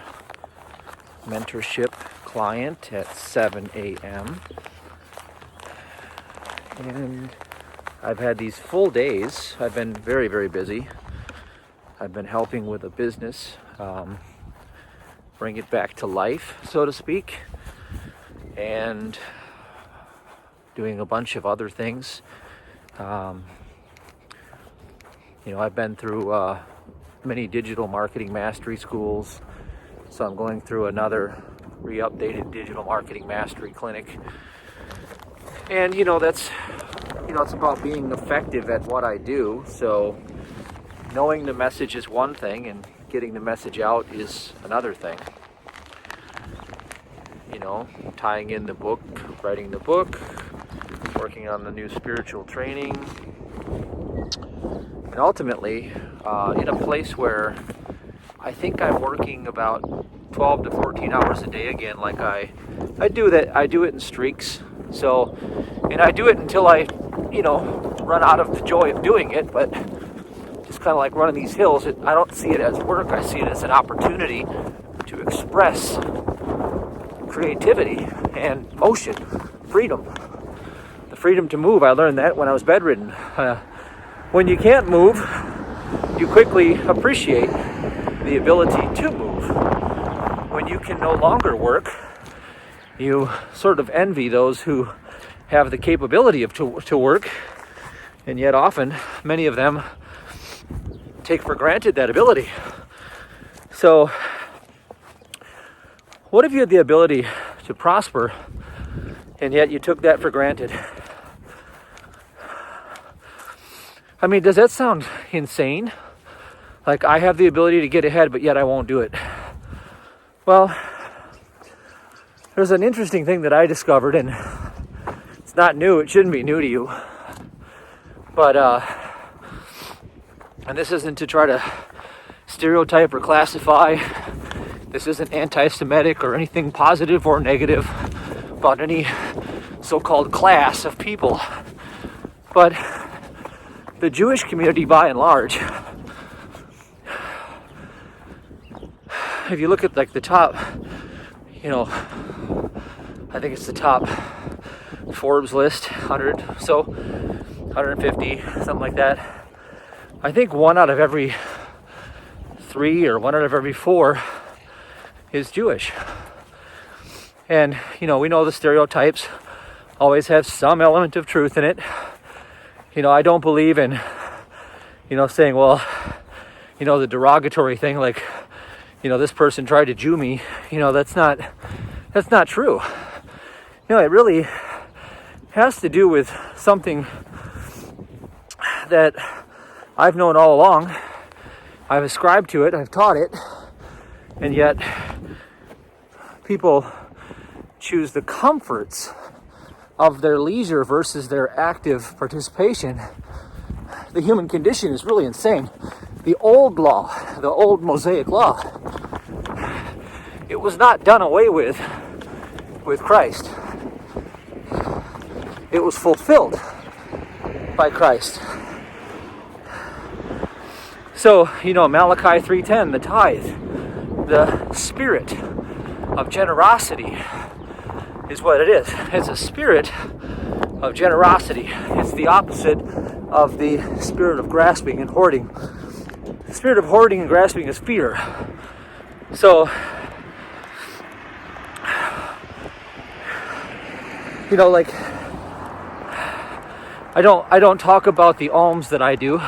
A: mentorship client at 7 a.m. And I've had these full days. I've been very, very busy. I've been helping with a business, bring it back to life, so to speak, and doing a bunch of other things. I've been through many digital marketing mastery schools, so I'm going through another re-updated digital marketing mastery clinic. And that's it's about being effective at what I do. So knowing the message is one thing, and getting the message out is another thing. Tying in the book, writing the book, working on the new spiritual training, and ultimately in a place where I think I'm working about 12 to 14 hours a day again. Like I do it in streaks. So, and I do it until I, run out of the joy of doing it. But just kind of like running these hills, I don't see it as work. I see it as an opportunity to express creativity and motion, freedom. The freedom to move. I learned that when I was bedridden. When you can't move, you quickly appreciate the ability to move. When you can no longer work, you sort of envy those who have the capability to work, and yet often many of them take for granted that ability. So what if you had the ability to prosper and yet you took that for granted? I mean, does that sound insane? Like, I have the ability to get ahead, but yet I won't do it. Well, there's an interesting thing that I discovered, and it's not new. It shouldn't be new to you. But, and this isn't to try to stereotype or classify. This isn't anti-Semitic or anything positive or negative about any so-called class of people. But the Jewish community, by and large, if you look at like the top, I think it's the top Forbes list, 100, so 150, something like that. I think 1 out of every 3 or 1 out of every 4 is Jewish. And, we know the stereotypes always have some element of truth in it. I don't believe in, saying, well, the derogatory thing, like, this person tried to Jew me. That's not true. It really has to do with something that I've known all along. I've ascribed to it, I've taught it, and yet people choose the comforts of their leisure versus their active participation. The human condition is really insane. The old law, the old Mosaic law, it was not done away with Christ. It was fulfilled by Christ. So, Malachi 3:10, the tithe, the spirit of generosity is what it is. It's a spirit of generosity. It's the opposite of the spirit of grasping and hoarding. The spirit of hoarding and grasping is fear. So, I don't talk about the alms that I do.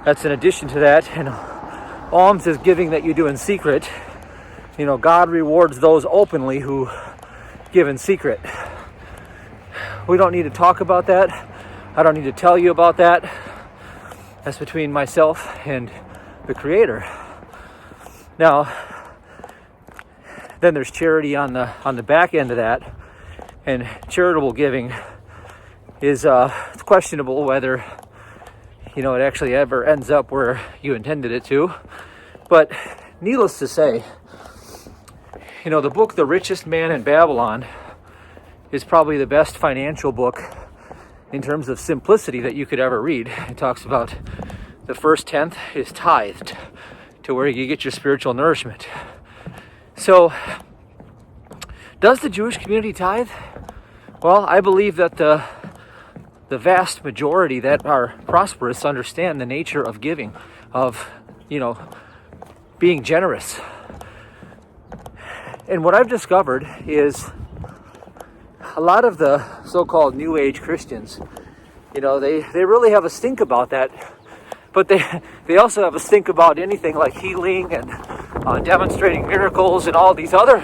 A: That's in addition to that. And alms is giving that you do in secret. God rewards those openly who give in secret. We don't need to talk about that. I don't need to tell you about that. That's between myself and the Creator. Now, then there's charity on the back end of that, and charitable giving is it's questionable whether it actually ever ends up where you intended it to. But needless to say, the book The Richest Man in Babylon is probably the best financial book in terms of simplicity that you could ever read. It talks about the first tenth is tithed to where you get your spiritual nourishment. So, does the Jewish community tithe? Well, I believe that the vast majority that are prosperous understand the nature of giving, of, being generous. And what I've discovered is a lot of the so-called New Age Christians, they really have a stink about that. But they also have a stink about anything like healing and demonstrating miracles and all these other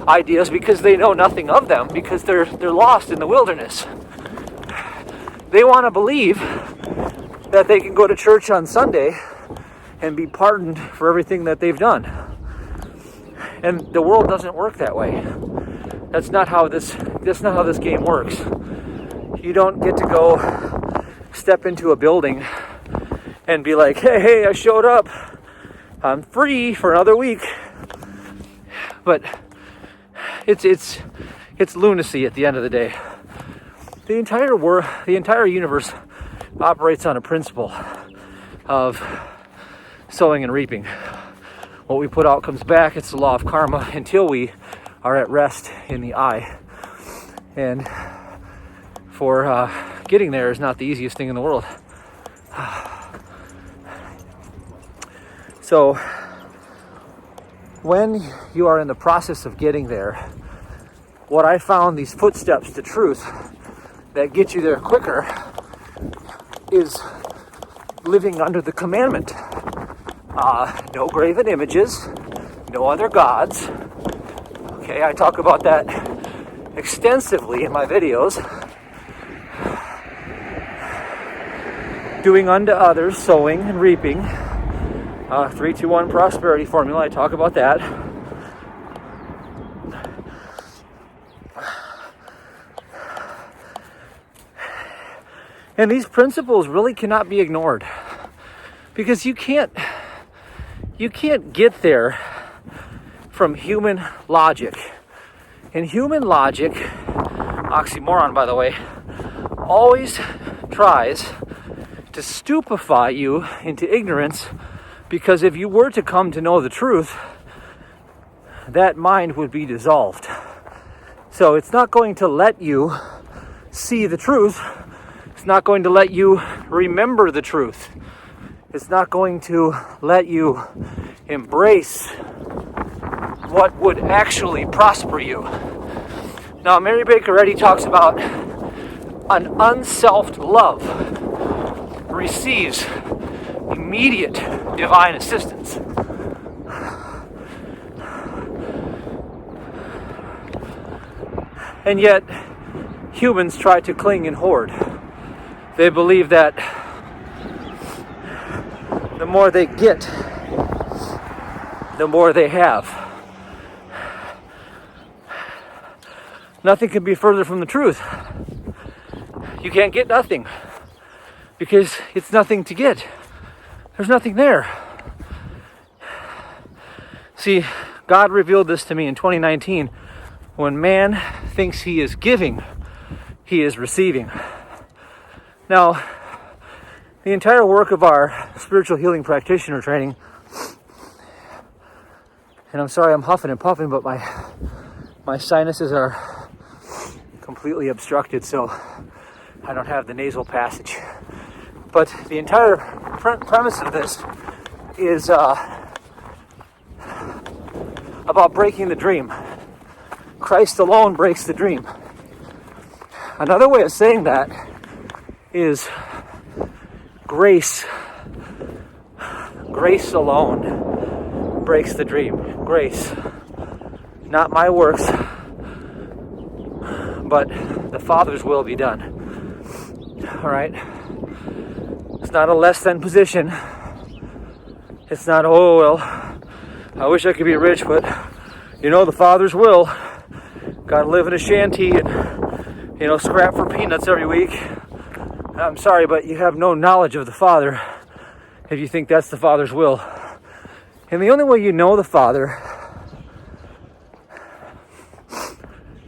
A: ideas because they know nothing of them, because they're lost in the wilderness. They want to believe that they can go to church on Sunday and be pardoned for everything that they've done. And the world doesn't work that way. That's not how this game works. You don't get to go step into a building and be like, hey, I showed up. I'm free for another week. But it's lunacy at the end of the day. The entire universe operates on a principle of sowing and reaping. What we put out comes back. It's the law of karma until we are at rest in the I. And for getting there is not the easiest thing in the world. So when you are in the process of getting there, what I found, these footsteps to truth that get you there quicker, is living under the commandment. No graven images, no other gods. Okay, I talk about that extensively in my videos. Doing unto others, sowing and reaping. 3-2-1 prosperity formula, I talk about that. And these principles really cannot be ignored, because you can't get there from human logic. And human logic, oxymoron by the way, always tries to stupefy you into ignorance, because if you were to come to know the truth, that mind would be dissolved. So it's not going to let you see the truth. It's not going to let you remember the truth. It's not going to let you embrace what would actually prosper you. Now, Mary Baker Eddy talks about an unselfed love. receives immediate divine assistance. And yet, humans try to cling and hoard. They believe that the more they get, the more they have. Nothing can be further from the truth. You can't get nothing because it's nothing to get. There's nothing there. See, God revealed this to me in 2019. When man thinks he is giving, he is receiving. Now, the entire work of our spiritual healing practitioner training, and I'm sorry I'm huffing and puffing, but my sinuses are completely obstructed, so I don't have the nasal passage. But the entire premise of this is about breaking the dream. Christ alone breaks the dream. Another way of saying that is grace. Grace alone breaks the dream. Grace. Not my works, but the Father's will be done. All right? It's not a less than position. It's not, oh, well, I wish I could be rich, but the Father's will. Gotta live in a shanty and, scrap for peanuts every week. I'm sorry, but you have no knowledge of the Father if you think that's the Father's will. And the only way you know the Father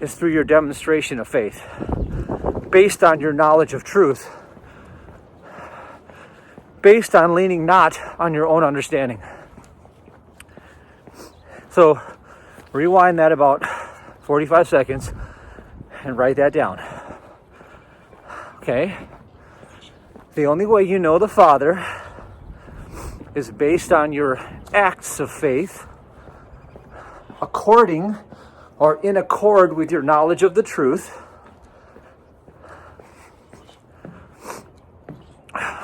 A: is through your demonstration of faith, based on your knowledge of truth, based on leaning not on your own understanding. So, rewind that about 45 seconds and write that down. Okay? The only way you know the Father is based on your acts of faith, according or in accord with your knowledge of the truth,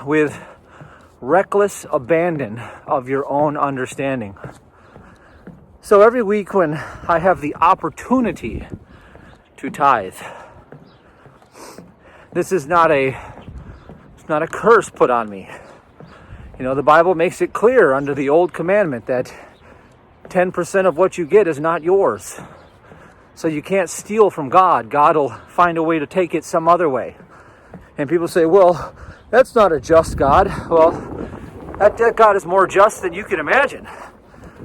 A: with reckless abandon of your own understanding. So every week when I have the opportunity to tithe, this is not a curse put on me. The Bible makes it clear under the old commandment that 10% of what you get is not yours. So you can't steal from God. God will find a way to take it some other way. And people say, well, that's not a just God. Well, that God is more just than you can imagine.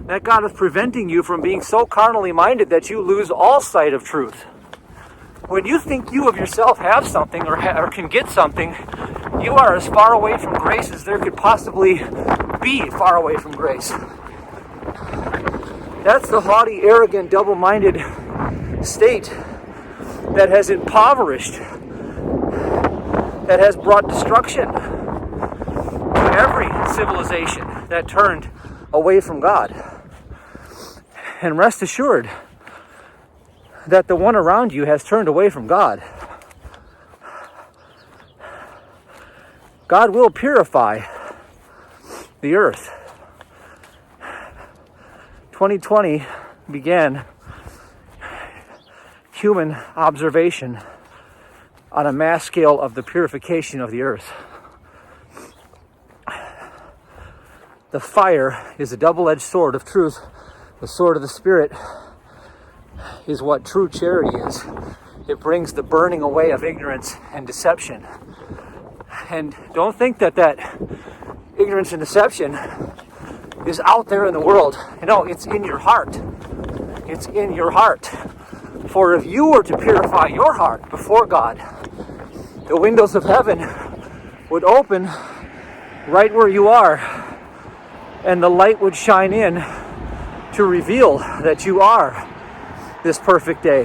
A: That God is preventing you from being so carnally minded that you lose all sight of truth. When you think you of yourself have something or can get something, you are as far away from grace as there could possibly be far away from grace. That's the haughty, arrogant, double-minded state that has impoverished, that has brought destruction to every civilization that turned away from God. And rest assured that the one around you has turned away from God. God will purify the earth. 2020 began human observation on a mass scale of the purification of the earth. The fire is a double-edged sword of truth. The sword of the Spirit is what true charity is. It brings the burning away of ignorance and deception. And don't think that ignorance and deception is out there in the world. It's in your heart. It's in your heart. For if you were to purify your heart before God, the windows of heaven would open right where you are, and the light would shine in to reveal that you are this perfect day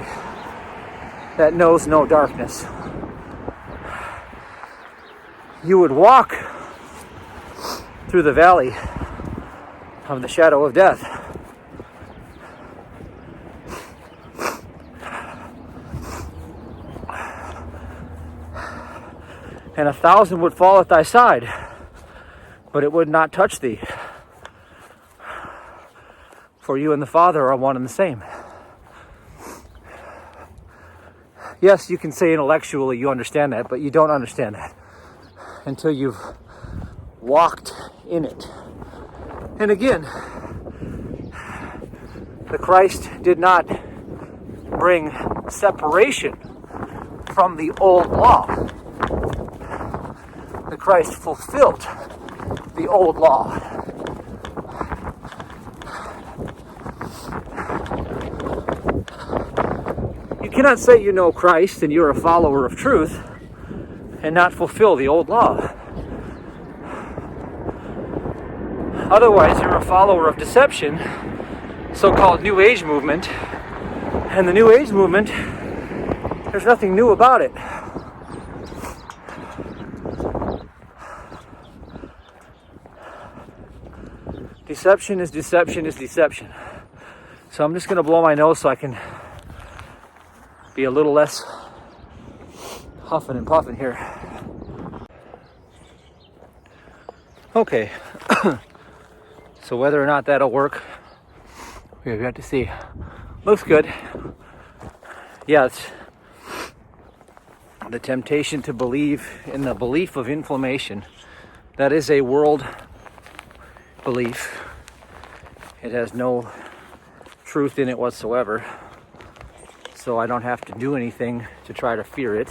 A: that knows no darkness. You would walk through the valley of the shadow of death. and 1,000 would fall at thy side, but it would not touch thee. For you and the Father are one and the same. Yes, you can say intellectually you understand that, but you don't understand that until you've walked in it. And again, the Christ did not bring separation from the old law. The Christ fulfilled the old law. You cannot say you know Christ and you're a follower of truth and not fulfill the old law. Otherwise, you're a follower of deception, so-called New Age movement, and the New Age movement, there's nothing new about it. Deception is deception is deception. So I'm just going to blow my nose so I can be a little less huffing and puffing here. Okay. So whether or not that'll work, we have yet to see. Looks good. Yeah, it's the temptation to believe in the belief of inflammation. That is a world belief. It has no truth in it whatsoever. So I don't have to do anything to try to fear it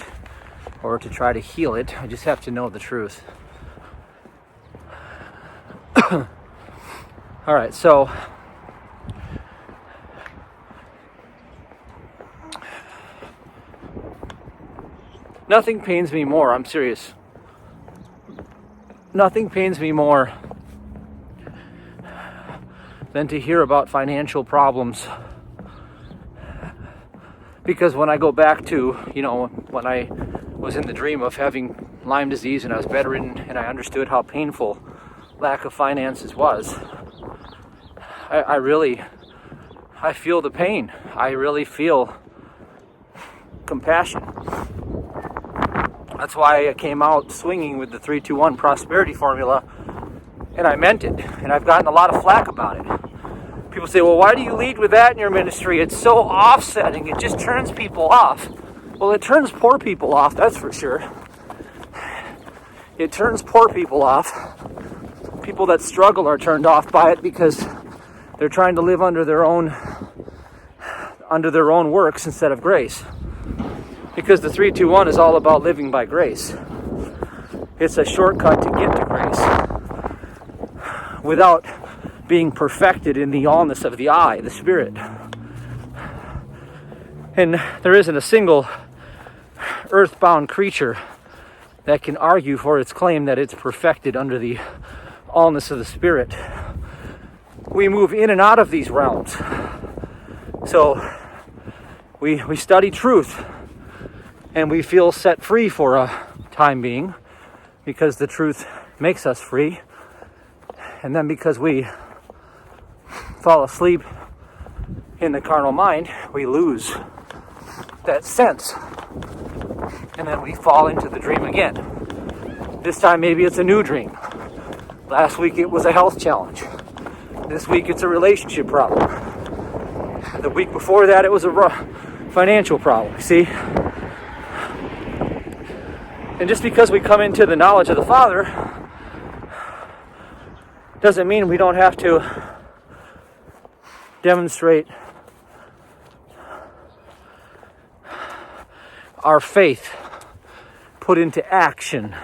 A: or to try to heal it. I just have to know the truth. All right, so nothing pains me more, I'm serious. Nothing pains me more than to hear about financial problems. Because when I go back to, when I was in the dream of having Lyme disease and I was bedridden and I understood how painful lack of finances was, I feel the pain. I really feel compassion. That's why I came out swinging with the 3-2-1 prosperity formula, and I meant it. And I've gotten a lot of flack about it. People say, well, why do you lead with that in your ministry? It's so offsetting. It just turns people off. Well, it turns poor people off, that's for sure. It turns poor people off. People that struggle are turned off by it because they're trying to live under their own works instead of grace. Because the 3-2-1 is all about living by grace. It's a shortcut to get to grace without being perfected in the allness of the I, the Spirit. And there isn't a single earthbound creature that can argue for its claim that it's perfected under the allness of the Spirit. We move in and out of these realms. So we study truth and we feel set free for a time being because the truth makes us free. And then because we fall asleep in the carnal mind, we lose that sense. And then we fall into the dream again. This time maybe it's a new dream. Last week it was a health challenge. This week it's a relationship problem. The week before that it was a financial problem, see? And just because we come into the knowledge of the Father doesn't mean we don't have to demonstrate our faith put into action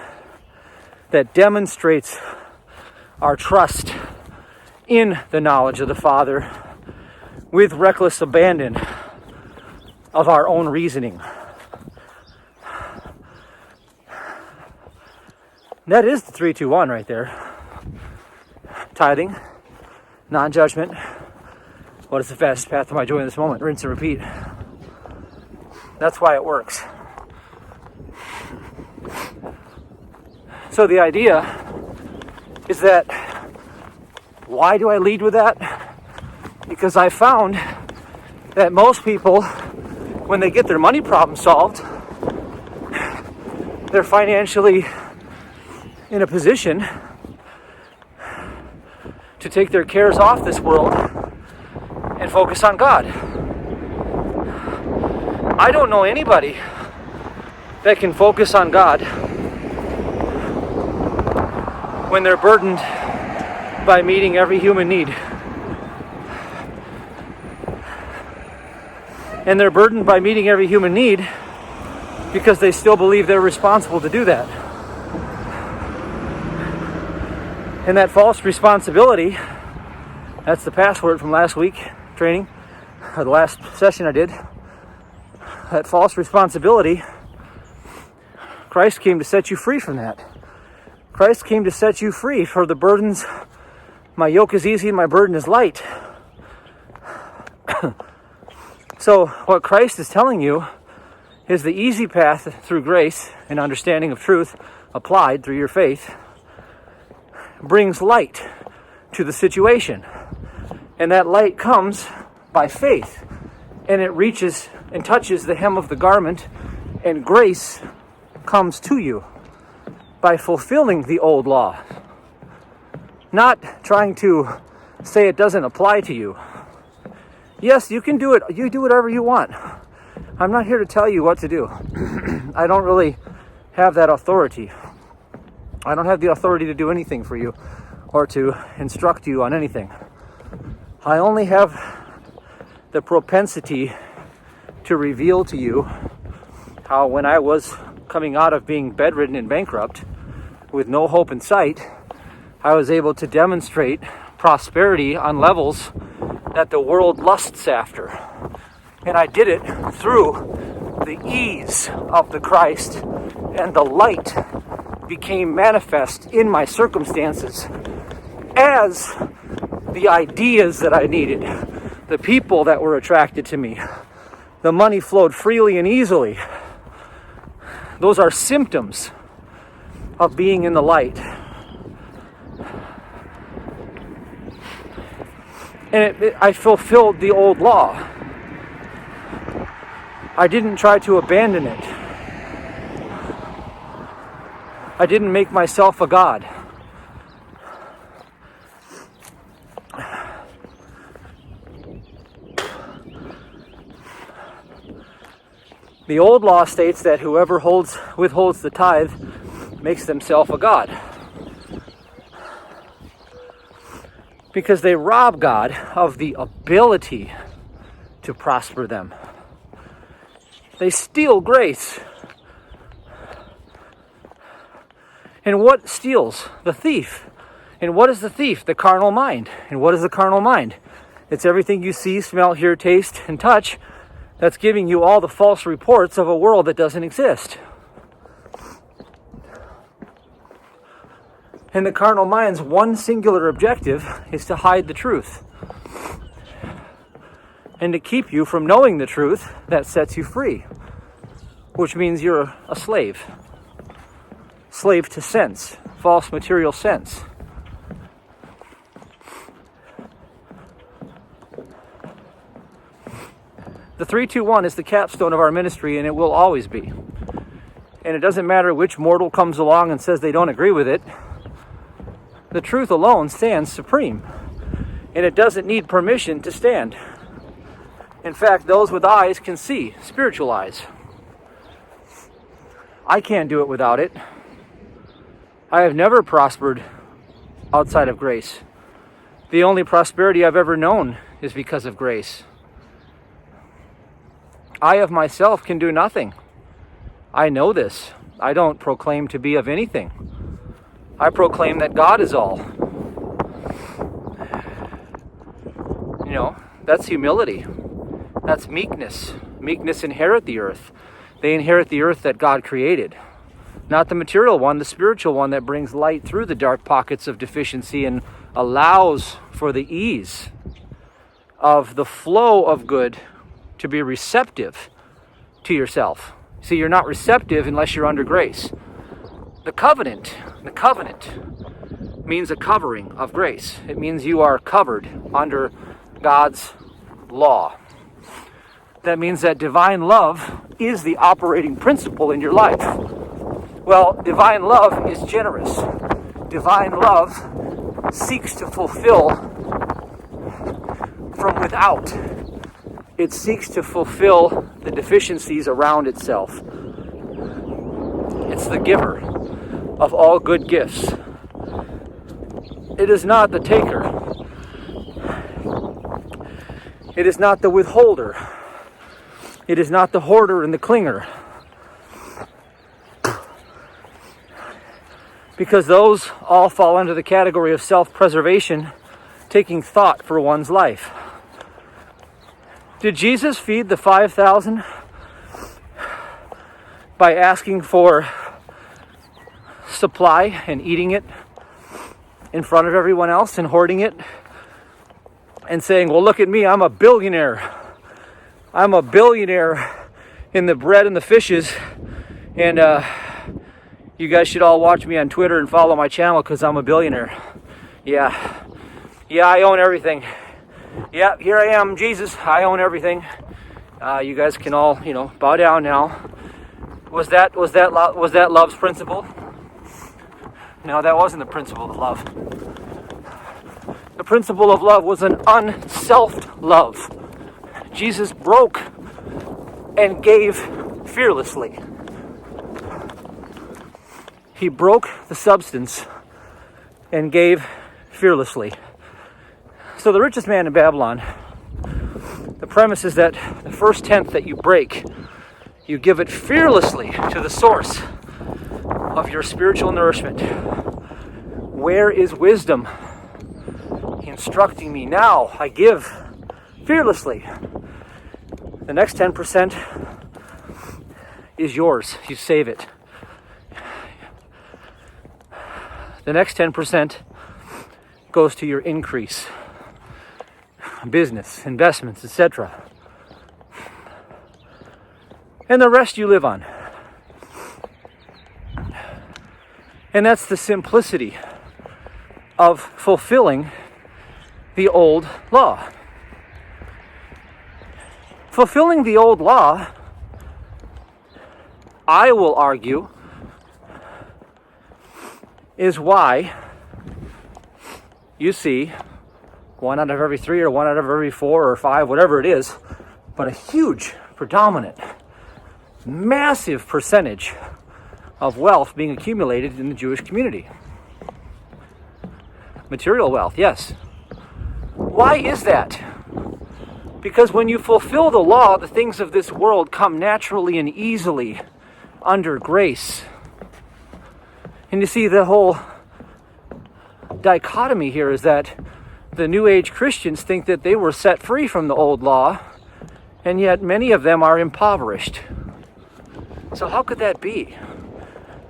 A: that demonstrates our trust in the knowledge of the Father with reckless abandon of our own reasoning. That is the 3-2-1 right there. Tithing, non-judgment. What is the fastest path to my joy in this moment? Rinse and repeat. That's why it works. So the idea is that, why do I lead with that? Because I found that most people, when they get their money problem solved, they're financially in a position to take their cares off this world and focus on God. I don't know anybody that can focus on God when they're burdened by meeting every human need. And they're burdened by meeting every human need because they still believe they're responsible to do that. And that false responsibility, that's the password from last week training, or the last session I did. That false responsibility, Christ came to set you free from that. Christ came to set you free for the burdens. My yoke is easy and my burden is light. So what Christ is telling you is the easy path through grace and understanding of truth applied through your faith brings light to the situation. And that light comes by faith. And it reaches and touches the hem of the garment, and grace comes to you by fulfilling the old law. Not trying to say it doesn't apply to you. Yes, you can do it. You do whatever you want. I'm not here to tell you what to do. I don't really have that authority. I don't have the authority to do anything for you or to instruct you on anything. I only have the propensity to reveal to you how when I was coming out of being bedridden and bankrupt with no hope in sight, I was able to demonstrate prosperity on levels that the world lusts after. And I did it through the ease of the Christ, and the light became manifest in my circumstances as the ideas that I needed, the people that were attracted to me. The money flowed freely and easily. Those are symptoms of being in the light. And I fulfilled the old law. I didn't try to abandon it. I didn't make myself a god. The old law states that whoever withholds the tithe makes themselves a god. Because they rob God of the ability to prosper them. They steal grace. And what steals? The thief. And what is the thief? The carnal mind. And what is the carnal mind? It's everything you see, smell, hear, taste, and touch that's giving you all the false reports of a world that doesn't exist. And the carnal mind's one singular objective is to hide the truth. And to keep you from knowing the truth that sets you free. Which means you're a slave. Slave to sense. False material sense. The 3-2-1 is the capstone of our ministry, and it will always be. And it doesn't matter which mortal comes along and says they don't agree with it. The truth alone stands supreme, and it doesn't need permission to stand. In fact, those with eyes can see, spiritual eyes. I can't do it without it. I have never prospered outside of grace. The only prosperity I've ever known is because of grace. I of myself can do nothing. I know this. I don't proclaim to be of anything. I proclaim that God is all. You know, that's humility. That's meekness. Meekness inherit the earth. They inherit the earth that God created. Not the material one, the spiritual one that brings light through the dark pockets of deficiency and allows for the ease of the flow of good to be receptive to yourself. See, you're not receptive unless you're under grace. The covenant means a covering of grace. It means you are covered under God's law. That means that divine love is the operating principle in your life. Well, divine love is generous. Divine love seeks to fulfill from without. It seeks to fulfill the deficiencies around itself. It's the giver of all good gifts. It is not the taker. It is not the withholder. It is not the hoarder and the clinger. Because those all fall under the category of self-preservation, taking thought for one's life. Did Jesus feed the 5,000 by asking for supply and eating it in front of everyone else and hoarding it and saying, well, look at me, I'm a billionaire. I'm a billionaire in the bread and the fishes, and you guys should all watch me on Twitter and follow my channel because I'm a billionaire. Yeah, I own everything. Yeah, here I am, Jesus, I own everything. You guys can all, bow down now. Was that love's principle? No, that wasn't the principle of love. The principle of love was an unselfed love. Jesus broke and gave fearlessly. He broke the substance and gave fearlessly. So the richest man in Babylon, the premise is that the first tenth that you break, you give it fearlessly to the source of your spiritual nourishment. Where is wisdom? Instructing me now, I give fearlessly. The next 10% is yours. You save it. The next 10% goes to your increase, business, investments, etc. And the rest you live on. And that's the simplicity of fulfilling the old law. Fulfilling the old law, I will argue, is why you see 1 out of every 3 or 1 out of every 4 or 5, whatever it is, but a huge, predominant, massive percentage of wealth being accumulated in the Jewish community. Material wealth, yes. Why is that? Because when you fulfill the law, the things of this world come naturally and easily under grace. And you see, the whole dichotomy here is that the New Age Christians think that they were set free from the old law, and yet many of them are impoverished. So how could that be?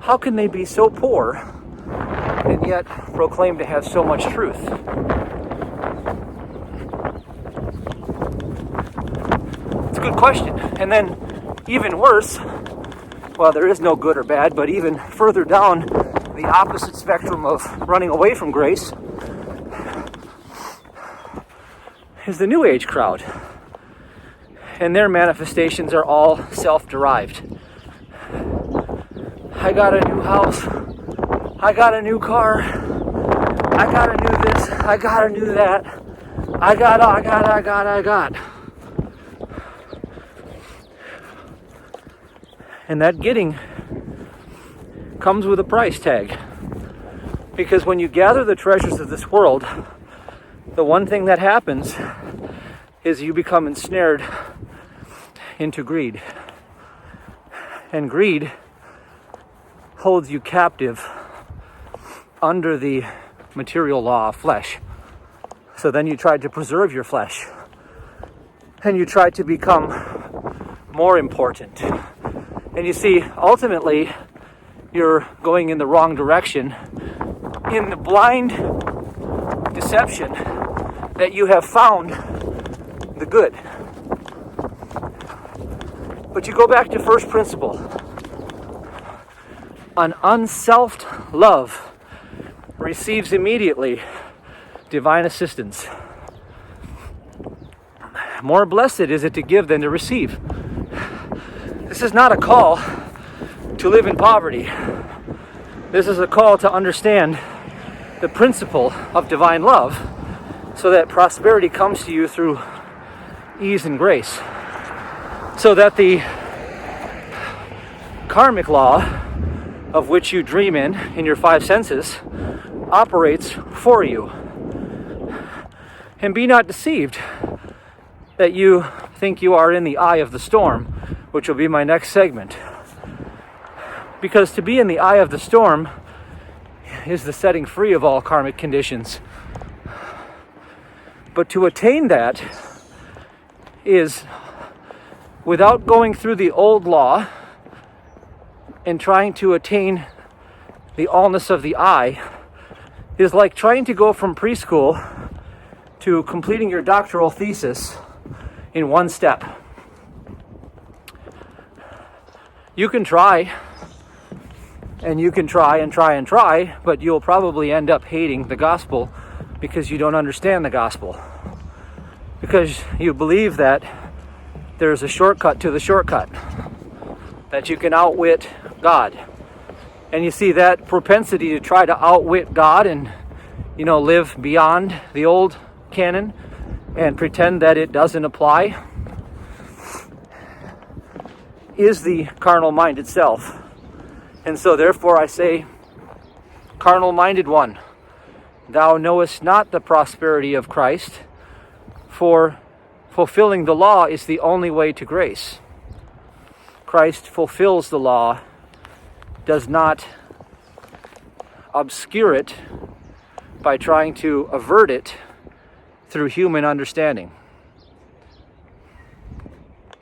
A: How can they be so poor and yet proclaim to have so much truth? It's a good question. And then even worse, well, there is no good or bad, but even further down the opposite spectrum of running away from grace is the New Age crowd. And their manifestations are all self-derived. I got a new house. I got a new car. I got a new this. I got a new that. I got. And that getting comes with a price tag. Because when you gather the treasures of this world, the one thing that happens is you become ensnared into greed. And greed holds you captive under the material law of flesh. So then you try to preserve your flesh. And you try to become more important. And you see, ultimately, you're going in the wrong direction in the blind deception that you have found the good. But you go back to first principle. An unselfed love receives immediately divine assistance. More blessed is it to give than to receive. This is not a call to live in poverty. This is a call to understand the principle of divine love so that prosperity comes to you through ease and grace. So that the karmic law of which you dream in your five senses operates for you. And be not deceived that you think you are in the eye of the storm, which will be my next segment. Because to be in the eye of the storm is the setting free of all karmic conditions. But to attain that is, without going through the old law and trying to attain the allness of the eye, is like trying to go from preschool to completing your doctoral thesis in one step. You can try, and you can try and try and try, but you'll probably end up hating the gospel because you don't understand the gospel. Because you believe that there's a shortcut to the shortcut, that you can outwit God. And you see that propensity to try to outwit God and, live beyond the old canon and pretend that it doesn't apply is the carnal mind itself. And so therefore I say, carnal-minded one, thou knowest not the prosperity of Christ, for fulfilling the law is the only way to grace. Christ fulfills the law, does not obscure it by trying to avert it through human understanding.